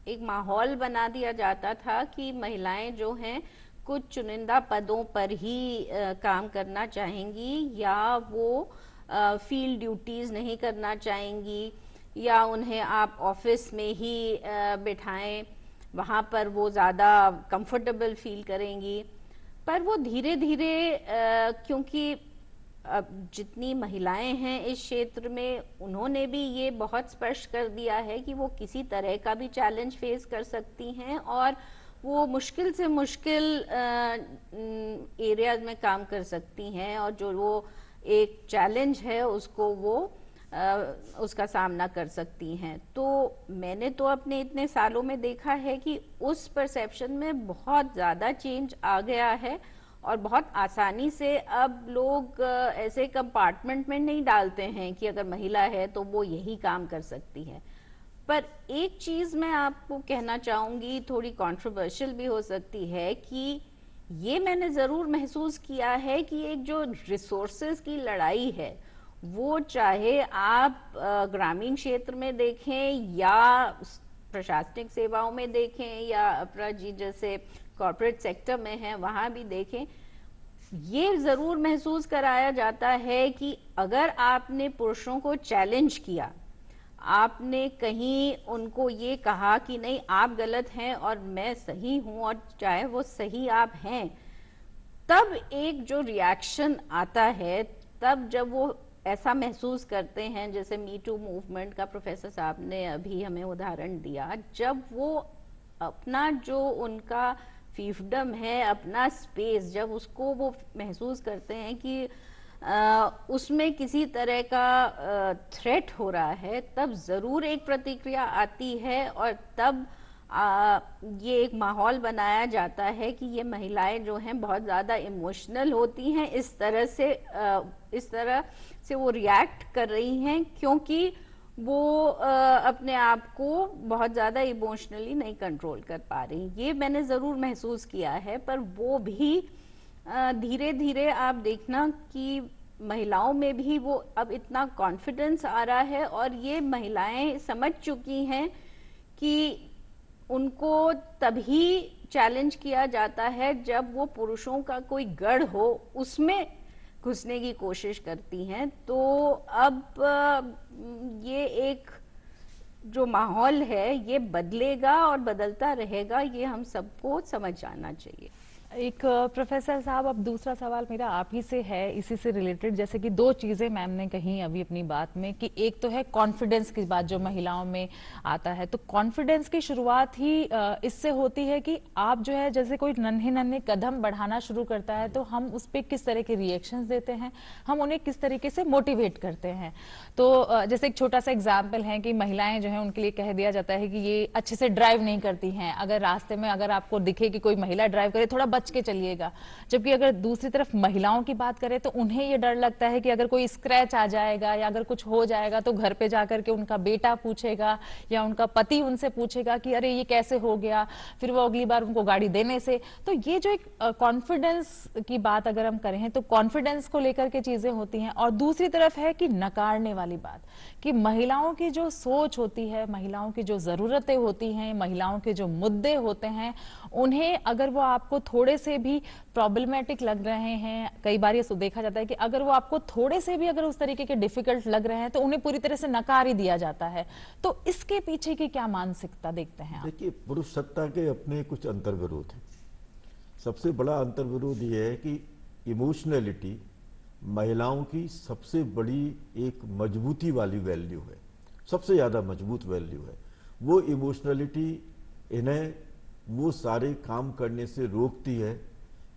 एक माहौल बना दिया जाता था कि महिलाएं जो हैं कुछ चुनिंदा पदों पर ही काम करना चाहेंगी, या वो फील्ड ड्यूटीज नहीं करना चाहेंगी, या उन्हें आप ऑफिस में ही बिठाएं, वहाँ पर वो ज़्यादा कंफर्टेबल फील करेंगी। पर वो धीरे धीरे क्योंकि अब जितनी महिलाएं हैं इस क्षेत्र में, उन्होंने भी ये बहुत स्पष्ट कर दिया है कि वो किसी तरह का भी चैलेंज फेस कर सकती हैं और वो मुश्किल से मुश्किल एरियाज में काम कर सकती हैं, और जो वो एक चैलेंज है उसको वो उसका सामना कर सकती हैं। तो मैंने तो अपने इतने सालों में देखा है कि उस परसेप्शन में बहुत ज़्यादा चेंज आ गया है और बहुत आसानी से अब लोग ऐसे कंपार्टमेंट में नहीं डालते हैं कि अगर महिला है तो वो यही काम कर सकती है। पर एक चीज़ मैं आपको कहना चाहूँगी, थोड़ी कंट्रोवर्शियल भी हो सकती है, कि ये मैंने ज़रूर महसूस किया है कि एक जो रिसोर्सेज की लड़ाई है, वो चाहे आप ग्रामीण क्षेत्र में देखें या प्रशासनिक सेवाओं में देखें या अपरा जी जैसे कॉर्पोरेट सेक्टर में है वहाँ भी देखें, ये ज़रूर महसूस कराया जाता है कि अगर आपने पुरुषों को चैलेंज किया, आपने कहीं उनको ये कहा कि नहीं आप गलत हैं और मैं सही हूँ, और चाहे वो सही आप हैं, तब एक जो रिएक्शन आता है, तब जब वो ऐसा महसूस करते हैं, जैसे मी टू मूवमेंट का प्रोफेसर साहब ने अभी हमें उदाहरण दिया, जब वो अपना जो उनका फीफडम है, अपना स्पेस, जब उसको वो महसूस करते हैं कि उसमें किसी तरह का थ्रेट हो रहा है, तब ज़रूर एक प्रतिक्रिया आती है और तब ये एक माहौल बनाया जाता है कि ये महिलाएं जो हैं बहुत ज़्यादा इमोशनल होती हैं, इस तरह से वो रिएक्ट कर रही हैं क्योंकि वो अपने आप को बहुत ज़्यादा इमोशनली नहीं कंट्रोल कर पा रही। ये मैंने ज़रूर महसूस किया है, पर वो भी धीरे धीरे आप देखना कि महिलाओं में भी वो अब इतना कॉन्फिडेंस आ रहा है और ये महिलाएं समझ चुकी हैं कि उनको तभी चैलेंज किया जाता है जब वो पुरुषों का कोई गढ़ हो, उसमें घुसने की कोशिश करती हैं। तो अब ये एक जो माहौल है ये बदलेगा और बदलता रहेगा, ये हम सबको समझ जाना चाहिए। एक प्रोफेसर साहब, अब दूसरा सवाल मेरा आप ही से है, इसी से रिलेटेड। जैसे कि दो चीजें मैम ने कही अभी अपनी बात में कि एक तो है कॉन्फिडेंस की बात जो महिलाओं में आता है, तो कॉन्फिडेंस की शुरुआत ही इससे होती है कि आप जो है जैसे कोई नन्हे नन्हे कदम बढ़ाना शुरू करता है तो हम उस पर किस तरह के रिएक्शंस देते हैं, हम उन्हें किस तरीके से मोटिवेट करते हैं। तो जैसे एक छोटा सा एग्जाम्पल है कि महिलाएं जो है उनके लिए कह दिया जाता है कि ये अच्छे से ड्राइव नहीं करती हैं, अगर रास्ते में अगर आपको दिखे कि कोई महिला ड्राइव करे थोड़ा के चलिएगा। जबकि अगर दूसरी तरफ महिलाओं की बात करें तो उन्हें ये डर लगता है कि अगर कोई स्क्रैच आ जाएगा या अगर कुछ हो जाएगा तो घर पे जाकर के उनका बेटा पूछेगा या उनका पति उनसे पूछेगा कि अरे ये कैसे हो गया, फिर वो अगली बार उनको गाड़ी देने से। तो ये जो एक कॉन्फिडेंस की बात अगर हम करें तो कॉन्फिडेंस को लेकर के चीजें होती हैं, और दूसरी तरफ है कि नकारने वाली बात कि महिलाओं की जो सोच होती है, महिलाओं की जो जरूरतें होती हैं, महिलाओं के जो मुद्दे होते हैं, उन्हें अगर वो आपको थोड़े से भी प्रॉब्लमेटिक लग रहे हैं, कई बार ये देखा जाता है कि अगर वो आपको थोड़े से भी अगर उस तरीके के डिफिकल्ट लग रहे हैं तो उन्हें पूरी तरह से नकार ही दिया जाता है। तो इसके पीछे की क्या मानसिकता देखते हैं आप? देखिए, पुरुष सत्ता के अपने कुछ अंतर्विरोध हैं। सबसे बड़ा अंतर्विरोध ये है कि इमोशनलिटी महिलाओं की सबसे बड़ी एक मजबूती वाली वैल्यू है, सबसे ज्यादा मजबूत वैल्यू है। वो इमोशनलिटी इन्हें वो सारे काम करने से रोकती है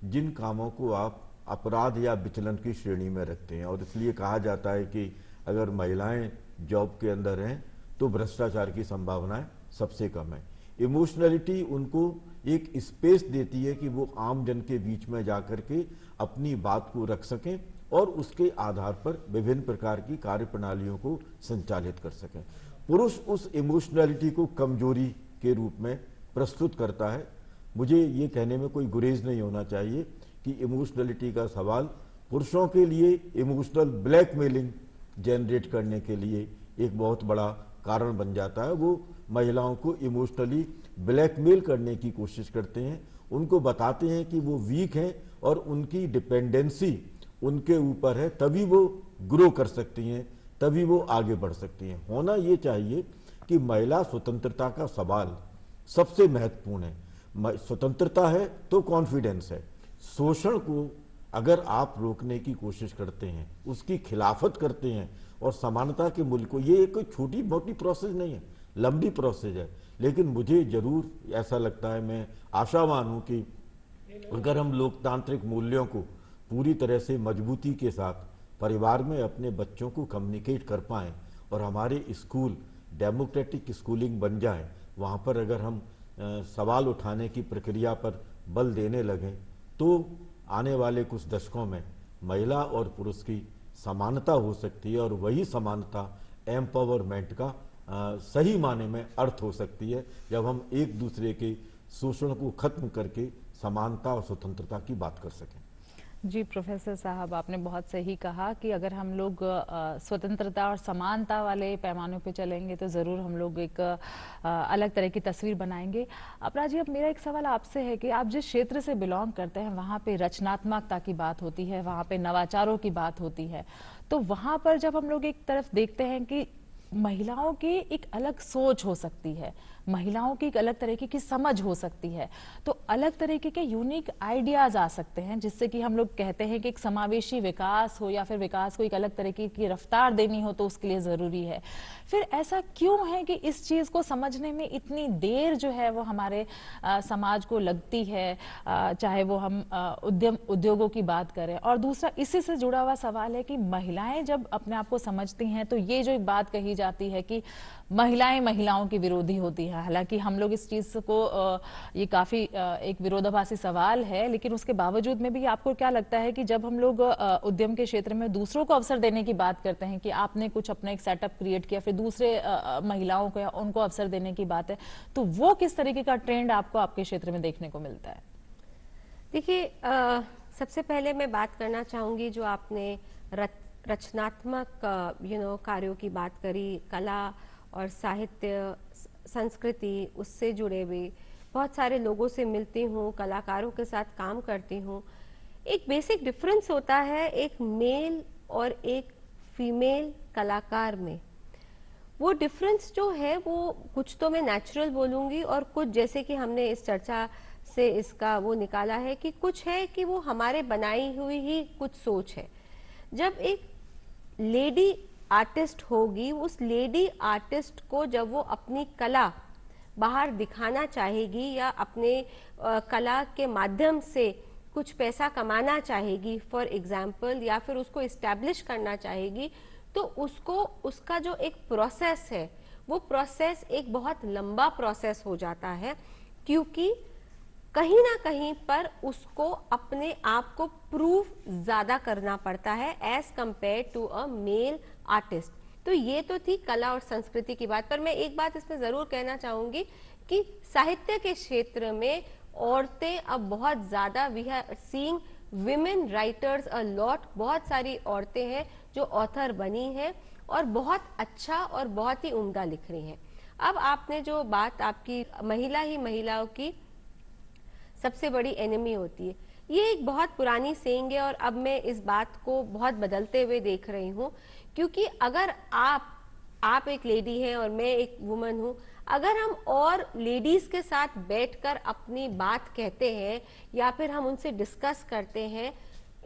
जिन कामों को आप अपराध या विचलन की श्रेणी में रखते हैं। और इसलिए कहा जाता है कि अगर महिलाएं जॉब के अंदर हैं तो भ्रष्टाचार की संभावनाएं सबसे कम है। इमोशनलिटी उनको एक स्पेस देती है कि वो आम जन के बीच में जाकर के अपनी बात को रख सकें और उसके आधार पर विभिन्न प्रकार की कार्य प्रणालियों को संचालित कर सकें। पुरुष उस इमोशनलिटी को कमजोरी के रूप में प्रस्तुत करता है। मुझे ये कहने में कोई गुरेज नहीं होना चाहिए कि इमोशनलिटी का सवाल पुरुषों के लिए इमोशनल ब्लैकमेलिंग जनरेट करने के लिए एक बहुत बड़ा कारण बन जाता है। वो महिलाओं को इमोशनली ब्लैकमेल करने की कोशिश करते हैं, उनको बताते हैं कि वो वीक हैं और उनकी डिपेंडेंसी उनके ऊपर है, तभी वो ग्रो कर सकती हैं, तभी वो आगे बढ़ सकती हैं। होना ये चाहिए कि महिला स्वतंत्रता का सवाल सबसे महत्वपूर्ण है। स्वतंत्रता है तो कॉन्फिडेंस है। शोषण को अगर आप रोकने की कोशिश करते हैं, उसकी खिलाफत करते हैं और समानता के मूल्य को, ये कोई छोटी मोटी प्रोसेस नहीं है, लंबी प्रोसेस है। लेकिन मुझे जरूर ऐसा लगता है, मैं आशावान हूं कि अगर हम लोकतांत्रिक मूल्यों को पूरी तरह से मजबूती के साथ परिवार में अपने बच्चों को कम्युनिकेट कर पाएं और हमारे स्कूल डेमोक्रेटिक स्कूलिंग बन जाए, वहाँ पर अगर हम सवाल उठाने की प्रक्रिया पर बल देने लगें, तो आने वाले कुछ दशकों में महिला और पुरुष की समानता हो सकती है और वही समानता एम्पावरमेंट का सही माने में अर्थ हो सकती है, जब हम एक दूसरे के शोषण को खत्म करके समानता और स्वतंत्रता की बात कर सकें। जी प्रोफेसर साहब, आपने बहुत सही कहा कि अगर हम लोग स्वतंत्रता और समानता वाले पैमानों पे चलेंगे तो ज़रूर हम लोग एक अलग तरह की तस्वीर बनाएंगे। अपराध जी, अब मेरा एक सवाल आपसे है कि आप जिस क्षेत्र से बिलोंग करते हैं वहाँ पे रचनात्मकता की बात होती है, वहाँ पे नवाचारों की बात होती है, तो वहाँ पर जब हम लोग एक तरफ देखते हैं कि महिलाओं की एक अलग सोच हो सकती है, महिलाओं की एक अलग तरीके की समझ हो सकती है, तो अलग तरीके के यूनिक आइडियाज आ सकते हैं, जिससे कि हम लोग कहते हैं कि एक समावेशी विकास हो या फिर विकास को एक अलग तरीके की रफ्तार देनी हो तो उसके लिए जरूरी है। फिर ऐसा क्यों है कि इस चीज को समझने में इतनी देर जो है वो हमारे समाज को लगती है, चाहे वो हम उद्योगों की बात करें। और दूसरा इसी से जुड़ा हुआ सवाल है कि महिलाएं जब अपने आप को समझती हैं तो ये जो एक बात कही जाती है कि महिलाएं महिलाओं की विरोधी होती है, हालांकि हम लोग इस चीज को ये काफी एक विरोधाभासी सवाल है, लेकिन उसके बावजूद में भी आपको क्या लगता है कि जब हम लोग उद्यम के क्षेत्र में दूसरों को अवसर देने की बात करते हैं कि आपने कुछ अपना एक सेटअप क्रिएट किया, फिर दूसरे महिलाओं को या उनको अवसर देने की बात है, तो वो किस तरीके का ट्रेंड आपको आपके क्षेत्र में देखने को मिलता है? देखिए, सबसे पहले मैं बात करना चाहूँगी जो आपने रचनात्मक कार्यों की बात करी, कला और साहित्य संस्कृति, उससे जुड़े हुए बहुत सारे लोगों से मिलती हूँ, कलाकारों के साथ काम करती हूँ। एक बेसिक डिफरेंस होता है एक मेल और एक फीमेल कलाकार में। वो डिफरेंस जो है वो कुछ तो मैं नेचुरल बोलूँगी और कुछ जैसे कि हमने इस चर्चा से इसका वो निकाला है कि कुछ है कि वो हमारे बनाई हुई ही कुछ सोच है। जब एक लेडी आर्टिस्ट होगी, उस लेडी आर्टिस्ट को जब वो अपनी कला बाहर दिखाना चाहेगी या अपने कला के माध्यम से कुछ पैसा कमाना चाहेगी फॉर एग्जाम्पल, या फिर उसको इस्टेब्लिश करना चाहेगी, तो उसको उसका जो एक प्रोसेस है वो प्रोसेस एक बहुत लंबा प्रोसेस हो जाता है, क्योंकि कहीं ना कहीं पर उसको अपने आप को प्रूव ज्यादा करना पड़ता है as compare to a male artist. तो ये तो थी कला और संस्कृति की बात, पर मैं एक बात इसमें जरूर कहना चाहूंगी कि साहित्य के क्षेत्र में औरतें अब बहुत ज्यादा, we are seeing women writers a lot, बहुत सारी औरतें हैं जो ऑथर बनी हैं और बहुत अच्छा और बहुत ही उम्दा लिख रही हैं। अब आपने जो बात आपकी महिला ही महिलाओं की सबसे बड़ी एनिमी होती है, ये एक बहुत पुरानी सेइंग है और अब मैं इस बात को बहुत बदलते हुए देख रही हूँ, क्योंकि अगर आप एक लेडी हैं और मैं एक वुमन हूँ, अगर हम और लेडीज के साथ बैठकर अपनी बात कहते हैं या फिर हम उनसे डिस्कस करते हैं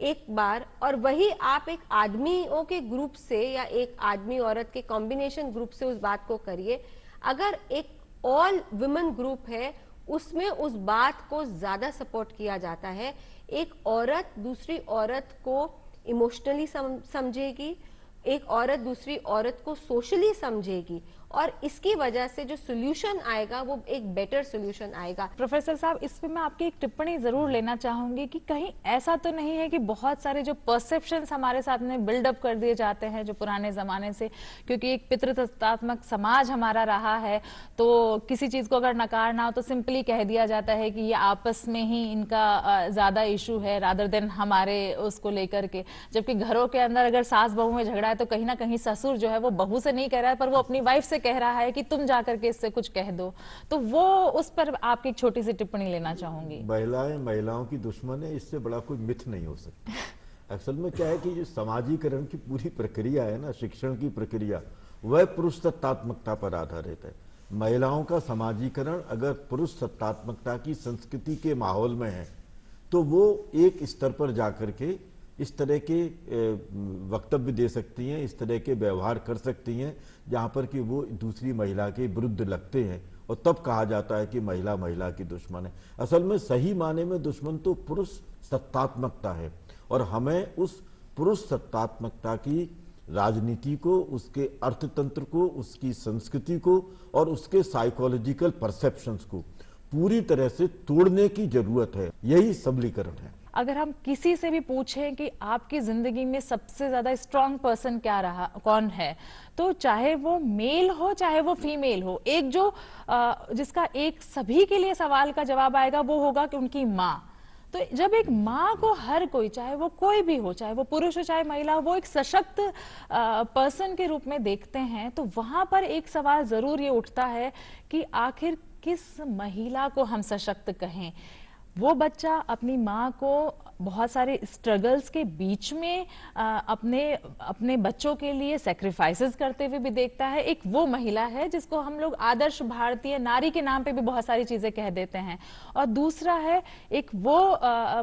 एक बार, और वही आप एक आदमियों के ग्रुप से या एक आदमी औरत के कॉम्बिनेशन ग्रुप से उस बात को करिए, अगर एक ऑल वुमेन ग्रुप है उसमें उस बात को ज्यादा सपोर्ट किया जाता है। एक औरत दूसरी औरत को इमोशनली समझेगी, एक औरत दूसरी औरत को सोशली समझेगी, और इसकी वजह से जो सोल्यूशन आएगा वो एक बेटर सोल्यूशन आएगा। प्रोफेसर साहब, इस पे मैं आपकी एक टिप्पणी जरूर लेना चाहूंगी कि कहीं ऐसा तो नहीं है कि बहुत सारे जो परसेप्शंस हमारे साथ में बिल्डअप कर दिए जाते हैं जो पुराने जमाने से, क्योंकि एक पितृसत्तात्मक समाज हमारा रहा है, तो किसी चीज को अगर नकारना हो तो सिंपली कह दिया जाता है कि ये आपस में ही इनका ज्यादा इशू है रादर देन हमारे उसको लेकर के। जबकि घरों के अंदर अगर सास बहू में झगड़ा है तो कहीं ना कहीं ससुर जो है वो बहू से नहीं कह रहा है, पर वो अपनी वाइफ से कह रहा है कि तुम जाकर के इससे कुछ कह दो। तो वो उस पर आपकी एक छोटी सी टिप्पणी लेना चाहूंगी। महिलाएं महिलाओं की दुश्मन है, इससे बड़ा कोई मिथ नहीं हो सकता। असल में क्या है कि जो समाजीकरण की पूरी प्रक्रिया है ना, शिक्षण की प्रक्रिया, वह पुरुष सत्तात्मकता पर आधारित है। महिलाओं का समाजीकरण अगर पुरुष सत्तात्मकता की संस्कृति के माहौल में है तो वो एक स्तर पर जाकर के इस तरह के वक्तव्य दे सकती हैं, इस तरह के व्यवहार कर सकती हैं जहाँ पर कि वो दूसरी महिला के विरुद्ध लगते हैं, और तब कहा जाता है कि महिला महिला की दुश्मन है। असल में सही माने में दुश्मन तो पुरुष सत्तात्मकता है, और हमें उस पुरुष सत्तात्मकता की राजनीति को, उसके अर्थतंत्र को, उसकी संस्कृति को और उसके साइकोलॉजिकल परसेप्शंस को पूरी तरह से तोड़ने की जरूरत है। यही सबलीकरण है। अगर हम किसी से भी पूछें कि आपकी जिंदगी में सबसे ज्यादा स्ट्रांग पर्सन क्या रहा, कौन है, तो चाहे वो मेल हो चाहे वो फीमेल हो, एक जो जिसका एक सभी के लिए सवाल का जवाब आएगा वो होगा कि उनकी माँ। तो जब एक माँ को हर कोई, चाहे वो कोई भी हो, चाहे वो पुरुष हो चाहे महिला हो, वो एक सशक्त पर्सन के रूप में देखते हैं, तो वहां पर एक सवाल जरूर ये उठता है कि आखिर किस महिला को हम सशक्त कहें। वो बच्चा अपनी माँ को बहुत सारे स्ट्रगल्स के बीच में अपने बच्चों के लिए सेक्रीफाइसेस करते हुए भी देखता है। एक वो महिला है जिसको हम लोग आदर्श भारतीय नारी के नाम पे भी बहुत सारी चीजें कह देते हैं, और दूसरा है एक वो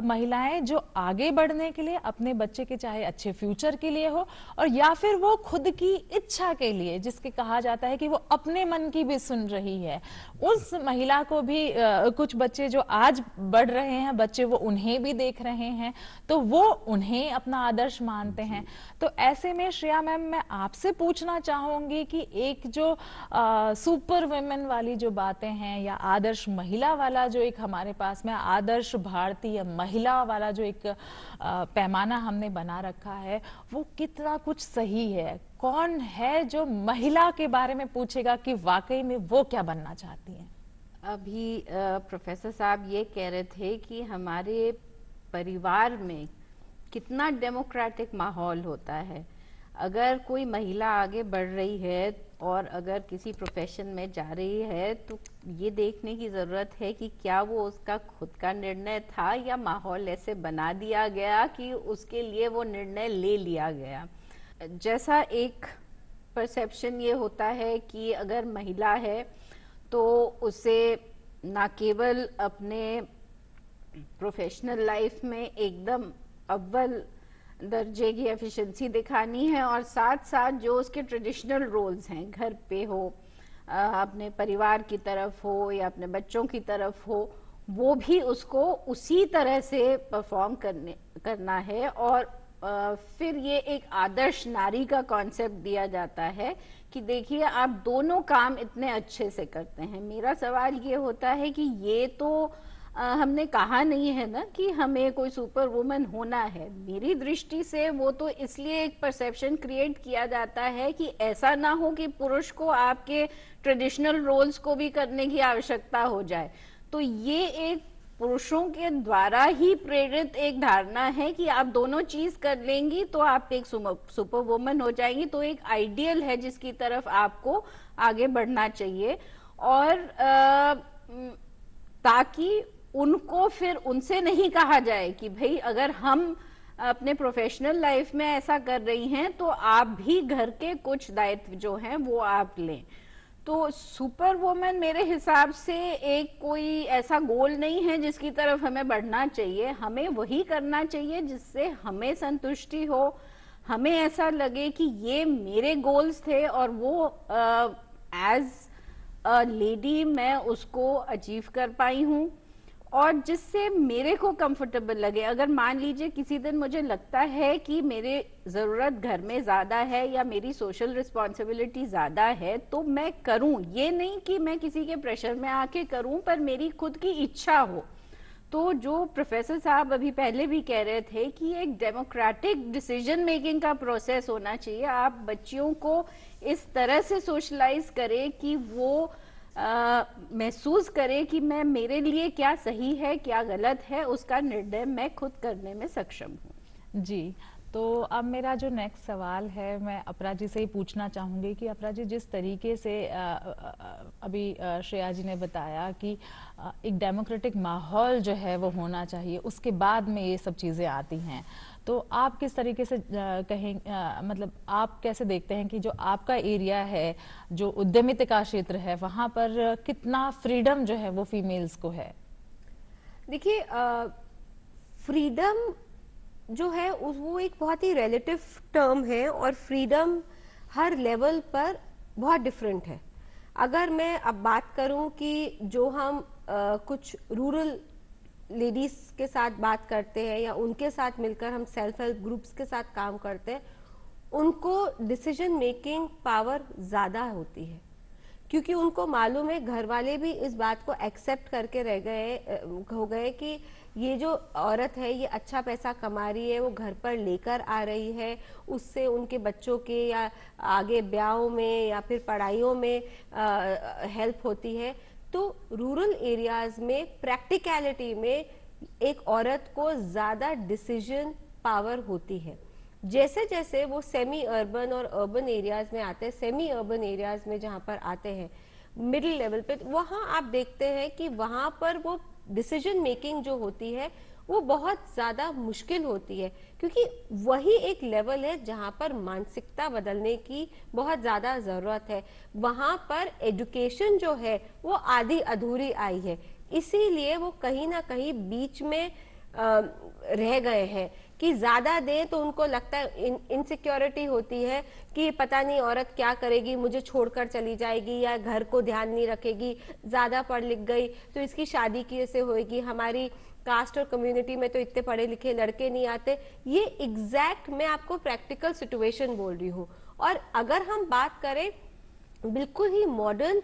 महिलाएं जो आगे बढ़ने के लिए, अपने बच्चे के चाहे अच्छे फ्यूचर के लिए हो, और या फिर वो खुद की इच्छा के लिए, जिसके कहा जाता है कि वो अपने मन की भी सुन रही है, उस महिला को भी कुछ बच्चे जो आज बढ़ रहे हैं बच्चे, वो उन्हें भी देख रहे हैं, तो वो उन्हें अपना आदर्श मानते हैं। तो ऐसे में श्रेया मैम, मैं आपसे पूछना चाहूंगी कि एक जो सुपर वुमेन वाली जो बातें हैं, या आदर्श महिला वाला जो एक हमारे पास में आदर्श भारतीय महिला वाला जो एक पैमाना हमने बना रखा है, वो कितना कुछ सही है? कौन है जो महिला के बारे में पूछेगा कि वाकई में वो क्या बनना चाहती हैं? अभी प्रोफेसर साहब ये कह रहे थे कि हमारे परिवार में कितना डेमोक्रेटिक माहौल होता है। अगर कोई महिला आगे बढ़ रही है और अगर किसी प्रोफेशन में जा रही है, तो ये देखने की ज़रूरत है कि क्या वो उसका खुद का निर्णय था या माहौल ऐसे बना दिया गया कि उसके लिए वो निर्णय ले लिया गया। जैसा एक परसेप्शन ये होता है कि अगर महिला है तो उसे ना केवल अपने प्रोफेशनल लाइफ में एकदम अव्वल दर्जे की एफिशिएंसी दिखानी है, और साथ साथ जो उसके ट्रेडिशनल रोल्स हैं, घर पे हो, अपने परिवार की तरफ हो या अपने बच्चों की तरफ हो, वो भी उसको उसी तरह से परफॉर्म करना है। और फिर ये एक आदर्श नारी का कॉन्सेप्ट दिया जाता है कि देखिए आप दोनों काम इतने अच्छे से करते हैं। मेरा सवाल ये होता है कि ये तो हमने कहा नहीं है ना कि हमें कोई सुपर वुमन होना है। मेरी दृष्टि से वो तो इसलिए एक परसेप्शन क्रिएट किया जाता है कि ऐसा ना हो कि पुरुष को आपके ट्रेडिशनल रोल्स को भी करने की आवश्यकता हो जाए। तो ये एक पुरुषों के द्वारा ही प्रेरित एक धारणा है कि आप दोनों चीज कर लेंगी तो आप एक सुपर वुमन हो जाएंगी। तो एक आइडियल है जिसकी तरफ आपको आगे बढ़ना चाहिए, और ताकि उनको फिर उनसे नहीं कहा जाए कि भाई अगर हम अपने प्रोफेशनल लाइफ में ऐसा कर रही हैं तो आप भी घर के कुछ दायित्व जो हैं वो आप लें। तो सुपर वुमन मेरे हिसाब से एक कोई ऐसा गोल नहीं है जिसकी तरफ हमें बढ़ना चाहिए। हमें वही करना चाहिए जिससे हमें संतुष्टि हो, हमें ऐसा लगे कि ये मेरे गोल्स थे और वो एज अ लेडी मैं उसको अचीव कर पाई हूँ, और जिससे मेरे को कंफर्टेबल लगे। अगर मान लीजिए किसी दिन मुझे लगता है कि मेरे ज़रूरत घर में ज़्यादा है या मेरी सोशल रिस्पॉन्सिबिलिटी ज़्यादा है तो मैं करूं, ये नहीं कि मैं किसी के प्रेशर में आके करूं, पर मेरी खुद की इच्छा हो। तो जो प्रोफेसर साहब अभी पहले भी कह रहे थे कि एक डेमोक्रेटिक डिसीजन मेकिंग का प्रोसेस होना चाहिए। आप बच्चियों को इस तरह से सोशलाइज करें कि वो महसूस करे कि मैं, मेरे लिए क्या सही है क्या गलत है, उसका निर्णय मैं खुद करने में सक्षम हूँ। जी, तो अब मेरा जो नेक्स्ट सवाल है मैं अपरा जी से ही पूछना चाहूँगी कि अपरा जी, जिस तरीके से अभी श्रेया जी ने बताया कि एक डेमोक्रेटिक माहौल जो है वो होना चाहिए, उसके बाद में ये सब चीज़ें आती हैं, तो आप किस तरीके से कहें, मतलब आप कैसे देखते हैं कि जो आपका एरिया है, जो उद्यमिता का क्षेत्र है, वहां पर कितना फ्रीडम जो है वो फीमेल्स को है? देखिए, फ्रीडम जो है वो एक बहुत ही रिलेटिव टर्म है और फ्रीडम हर लेवल पर बहुत डिफरेंट है। अगर मैं अब बात करूं कि जो हम कुछ रूरल लेडीज के साथ बात करते हैं या उनके साथ मिलकर हम सेल्फ हेल्प ग्रुप्स के साथ काम करते हैं, उनको डिसीजन मेकिंग पावर ज़्यादा होती है, क्योंकि उनको मालूम है, घर वाले भी इस बात को एक्सेप्ट करके रह गए हो गए कि ये जो औरत है ये अच्छा पैसा कमा रही है, वो घर पर लेकर आ रही है, उससे उनके बच्चों के या आगे ब्याहों में या फिर पढ़ाइयों में हेल्प होती है। तो रूरल एरियाज में प्रैक्टिकलिटी में एक औरत को ज़्यादा डिसीजन पावर होती है। जैसे जैसे वो सेमी अर्बन और अर्बन एरियाज में आते हैं, सेमी अर्बन एरियाज में जहाँ पर आते हैं मिडिल लेवल पे, वहाँ आप देखते हैं कि वहाँ पर वो डिसीजन मेकिंग जो होती है वो बहुत ज़्यादा मुश्किल होती है, क्योंकि वही एक लेवल है जहाँ पर मानसिकता बदलने की बहुत ज़्यादा ज़रूरत है। वहाँ पर एजुकेशन जो है वो आधी अधूरी आई है, इसीलिए वो कहीं ना कहीं बीच में रह गए हैं कि ज़्यादा दें तो उनको लगता है इनसिक्योरिटी होती है कि पता नहीं औरत क्या करेगी, मुझे छोड़कर चली जाएगी या घर को ध्यान नहीं रखेगी, ज़्यादा पढ़ लिख गई तो इसकी शादी कैसे होएगी, हमारी कास्ट और कम्युनिटी में तो इतने पढ़े लिखे लड़के नहीं आते। ये एग्जैक्ट मैं आपको प्रैक्टिकल सिचुएशन बोल रही हूँ। और अगर हम बात करें बिल्कुल ही मॉडर्न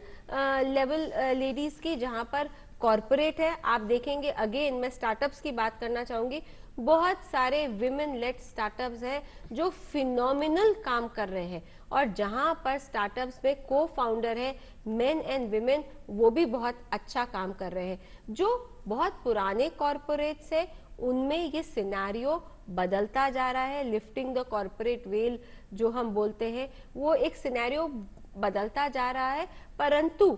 लेवल लेडीज़ की, जहाँ पर कॉरपोरेट है, आप देखेंगे, अगेन मैं स्टार्टअप्स की बात करना चाहूँगी, बहुत सारे विमेन लेड स्टार्टअप्स हैं जो फिनोमिनल काम कर रहे हैं, और जहां पर स्टार्टअप्स में को फाउंडर है मेन एंड विमेन, वो भी बहुत अच्छा काम कर रहे हैं। जो बहुत पुराने कॉरपोरेट्स है उनमें ये सिनेरियो बदलता जा रहा है, लिफ्टिंग द कॉरपोरेट वेल जो हम बोलते हैं, वो एक सिनेरियो बदलता जा रहा है, परंतु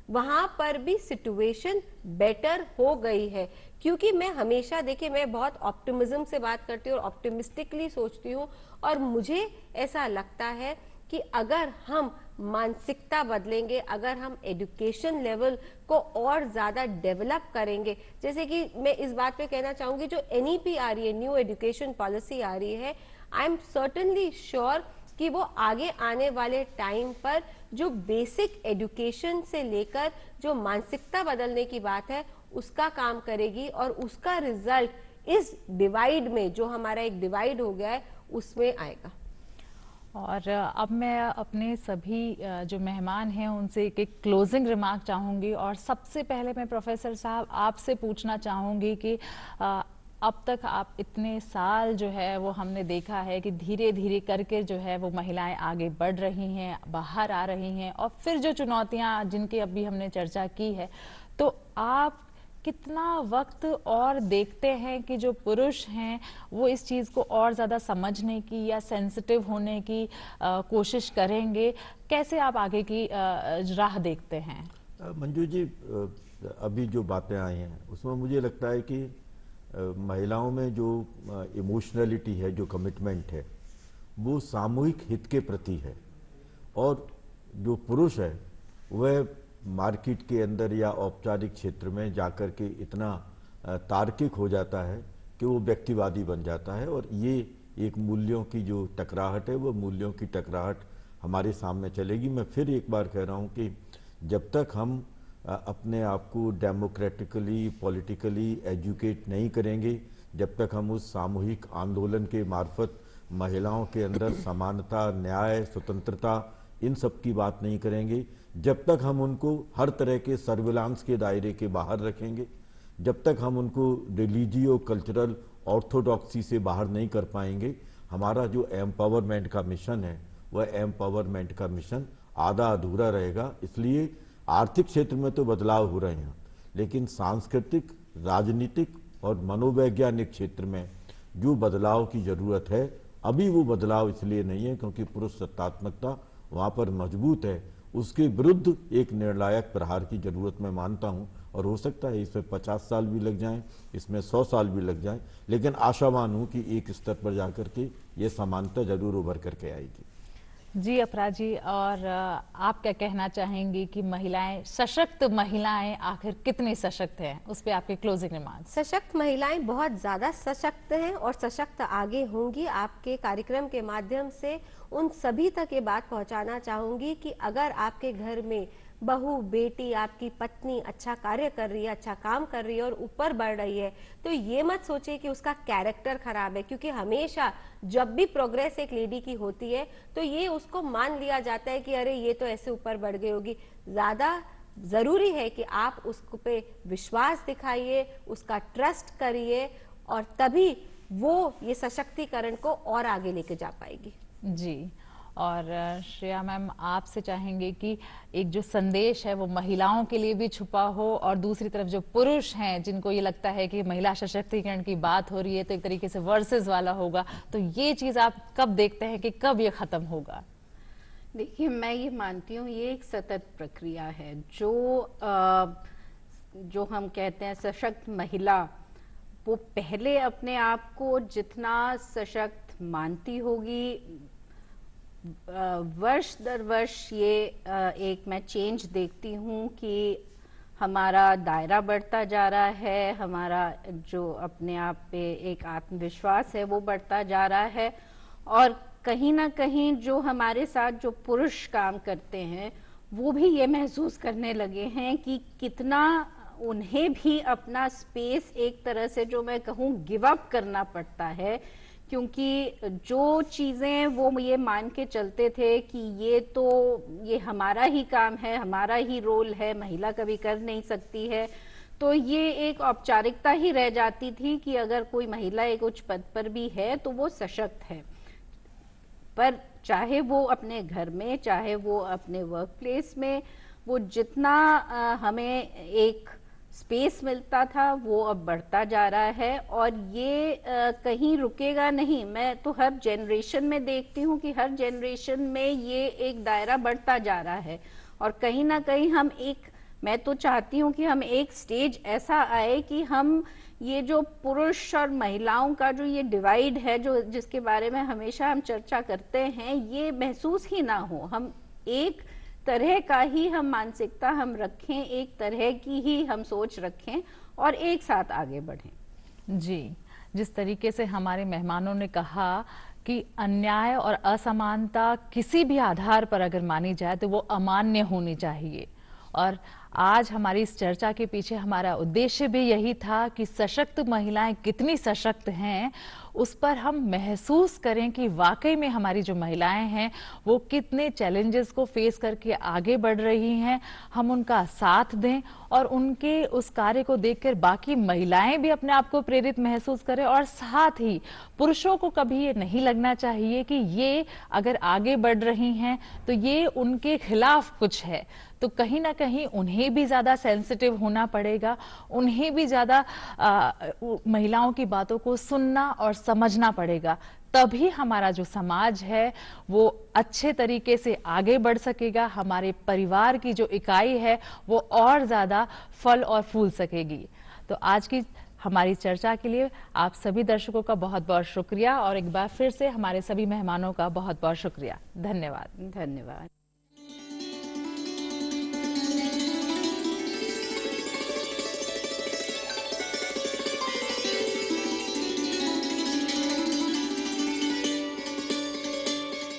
वहां पर भी सिचुएशन बेटर हो गई है। क्योंकि मैं हमेशा, देखिए, मैं बहुत ऑप्टिमिज्म से बात करती हूँ और ऑप्टिमिस्टिकली सोचती हूँ, और मुझे ऐसा लगता है कि अगर हम मानसिकता बदलेंगे, अगर हम एजुकेशन लेवल को और ज़्यादा डेवलप करेंगे, जैसे कि मैं इस बात पे कहना चाहूँगी, जो NEP आ रही है, न्यू एजुकेशन पॉलिसी आ रही है, आई एम सर्टनली श्योर कि वो आगे आने वाले टाइम पर जो बेसिक एजुकेशन से लेकर जो मानसिकता बदलने की बात है उसका काम करेगी, और उसका रिजल्ट इस डिवाइड में, जो हमारा एक डिवाइड हो गया है, उसमें आएगा। और अब मैं अपने सभी जो मेहमान हैं उनसे एक क्लोजिंग रिमार्क चाहूँगी, और सबसे पहले मैं प्रोफेसर साहब आपसे पूछना चाहूँगी कि अब तक आप इतने साल जो है वो हमने देखा है कि धीरे धीरे करके जो है वो महिलाएं आगे बढ़ रही हैं, बाहर आ रही हैं, और फिर जो चुनौतियां जिनकी अभी हमने चर्चा की है, तो आप कितना वक्त और देखते हैं कि जो पुरुष हैं वो इस चीज़ को और ज़्यादा समझने की या सेंसिटिव होने की कोशिश करेंगे? कैसे आप आगे की राह देखते हैं? मंजू जी, अभी जो बातें आई हैं उसमें मुझे लगता है कि महिलाओं में जो इमोशनलिटी है, जो कमिटमेंट है, वो सामूहिक हित के प्रति है, और जो पुरुष है वह मार्केट के अंदर या औपचारिक क्षेत्र में जाकर के इतना तार्किक हो जाता है कि वो व्यक्तिवादी बन जाता है, और ये एक मूल्यों की जो टकराहट है, वो मूल्यों की टकराहट हमारे सामने चलेगी। मैं फिर एक बार कह रहा हूँ कि जब तक हम अपने आप को डेमोक्रेटिकली, पॉलिटिकली एजुकेट नहीं करेंगे, जब तक हम उस सामूहिक आंदोलन के मार्फत महिलाओं के अंदर समानता, न्याय, स्वतंत्रता, इन सब की बात नहीं करेंगे, जब तक हम उनको हर तरह के सर्विलांस के दायरे के बाहर रखेंगे, जब तक हम उनको रिलीजियो कल्चरल ऑर्थोडॉक्सी से बाहर नहीं कर पाएंगे, हमारा जो एम्पावरमेंट का मिशन है वह एम्पावरमेंट का मिशन आधा अधूरा रहेगा। इसलिए आर्थिक क्षेत्र में तो बदलाव हो रहे हैं, लेकिन सांस्कृतिक, राजनीतिक और मनोवैज्ञानिक क्षेत्र में जो बदलाव की जरूरत है, अभी वो बदलाव इसलिए नहीं है क्योंकि पुरुष सत्तात्मकता वहाँ पर मजबूत है, उसके विरुद्ध एक निर्णायक प्रहार की जरूरत मैं मानता हूँ, और हो सकता है इसमें 50 साल भी लग जाएं, इसमें 100 साल भी लग जाएं, लेकिन आशावान हूँ कि एक स्तर पर जाकर के ये समानता जरूर उभर करके आएगी। जी अपराध जी, और आप क्या कहना चाहेंगी कि महिलाएं, सशक्त महिलाएं आखिर कितनी सशक्त हैं, उस पे आपके क्लोजिंग रिमार्क्स। सशक्त महिलाएं बहुत ज़्यादा सशक्त हैं और सशक्त आगे होंगी। आपके कार्यक्रम के माध्यम से उन सभी तक ये बात पहुंचाना चाहूँगी कि अगर आपके घर में बहू, बेटी, आपकी पत्नी अच्छा कार्य कर रही है, अच्छा काम कर रही है और ऊपर बढ़ रही है, तो ये मत सोचिए कि उसका कैरेक्टर खराब है, क्योंकि हमेशा जब भी प्रोग्रेस एक लेडी की होती है तो ये उसको मान लिया जाता है कि अरे ये तो ऐसे ऊपर बढ़ गई होगी। ज़्यादा ज़रूरी है कि आप उसको पे विश्वास दिखाइए, उसका ट्रस्ट करिए और तभी वो ये सशक्तिकरण को और आगे लेके जा पाएगी। जी, और श्रेया मैम आपसे चाहेंगे कि एक जो संदेश है वो महिलाओं के लिए भी छुपा हो, और दूसरी तरफ जो पुरुष हैं जिनको ये लगता है कि महिला सशक्तिकरण की बात हो रही है तो एक तरीके से वर्सेस वाला होगा, तो ये चीज आप कब देखते हैं कि कब ये खत्म होगा? देखिए, मैं ये मानती हूँ ये एक सतत प्रक्रिया है। जो हम कहते हैं सशक्त महिला, वो पहले अपने आप को जितना सशक्त मानती होगी, वर्ष दर वर्ष ये एक मैं चेंज देखती हूँ कि हमारा दायरा बढ़ता जा रहा है, हमारा जो अपने आप पे एक आत्मविश्वास है वो बढ़ता जा रहा है, और कहीं ना कहीं जो हमारे साथ जो पुरुष काम करते हैं वो भी ये महसूस करने लगे हैं कि कितना उन्हें भी अपना स्पेस एक तरह से, जो मैं कहूँ, गिव अप करना पड़ता है, क्योंकि जो चीज़ें वो ये मान के चलते थे कि ये हमारा ही काम है, हमारा ही रोल है, महिला कभी कर नहीं सकती है, तो ये एक औपचारिकता ही रह जाती थी कि अगर कोई महिला एक उच्च पद पर भी है तो वो सशक्त है। पर चाहे वो अपने घर में, चाहे वो अपने वर्क प्लेस में, वो जितना हमें एक स्पेस मिलता था वो अब बढ़ता जा रहा है, और ये कहीं रुकेगा नहीं। मैं तो हर जनरेशन में देखती हूँ कि हर जनरेशन में ये एक दायरा बढ़ता जा रहा है, और कहीं ना कहीं मैं तो चाहती हूँ कि हम एक स्टेज ऐसा आए कि हम ये जो पुरुष और महिलाओं का जो ये डिवाइड है, जिसके बारे में हमेशा हम चर्चा करते हैं, ये महसूस ही ना हो। हम एक तरह का ही हम मानसिकता हम रखें, एक तरह की ही हम सोच रखें और एक साथ आगे बढ़ें। जी, जिस तरीके से हमारे मेहमानों ने कहा कि अन्याय और असमानता किसी भी आधार पर अगर मानी जाए तो वो अमान्य होनी चाहिए, और आज हमारी इस चर्चा के पीछे हमारा उद्देश्य भी यही था कि सशक्त महिलाएं कितनी सशक्त हैं उस पर हम महसूस करें कि वाकई में हमारी जो महिलाएं हैं वो कितने चैलेंजेस को फेस करके आगे बढ़ रही हैं। हम उनका साथ दें और उनके उस कार्य को देखकर बाकी महिलाएं भी अपने आप को प्रेरित महसूस करें, और साथ ही पुरुषों को कभी ये नहीं लगना चाहिए कि ये अगर आगे बढ़ रही हैं तो ये उनके खिलाफ कुछ है। तो कहीं ना कहीं उन्हें भी ज्यादा सेंसिटिव होना पड़ेगा, उन्हें भी ज्यादा महिलाओं की बातों को सुनना और समझना पड़ेगा, तभी हमारा जो समाज है वो अच्छे तरीके से आगे बढ़ सकेगा, हमारे परिवार की जो इकाई है वो और ज्यादा फल और फूल सकेगी। तो आज की हमारी चर्चा के लिए आप सभी दर्शकों का बहुत बहुत शुक्रिया, और एक बार फिर से हमारे सभी मेहमानों का बहुत बहुत शुक्रिया। धन्यवाद। धन्यवाद।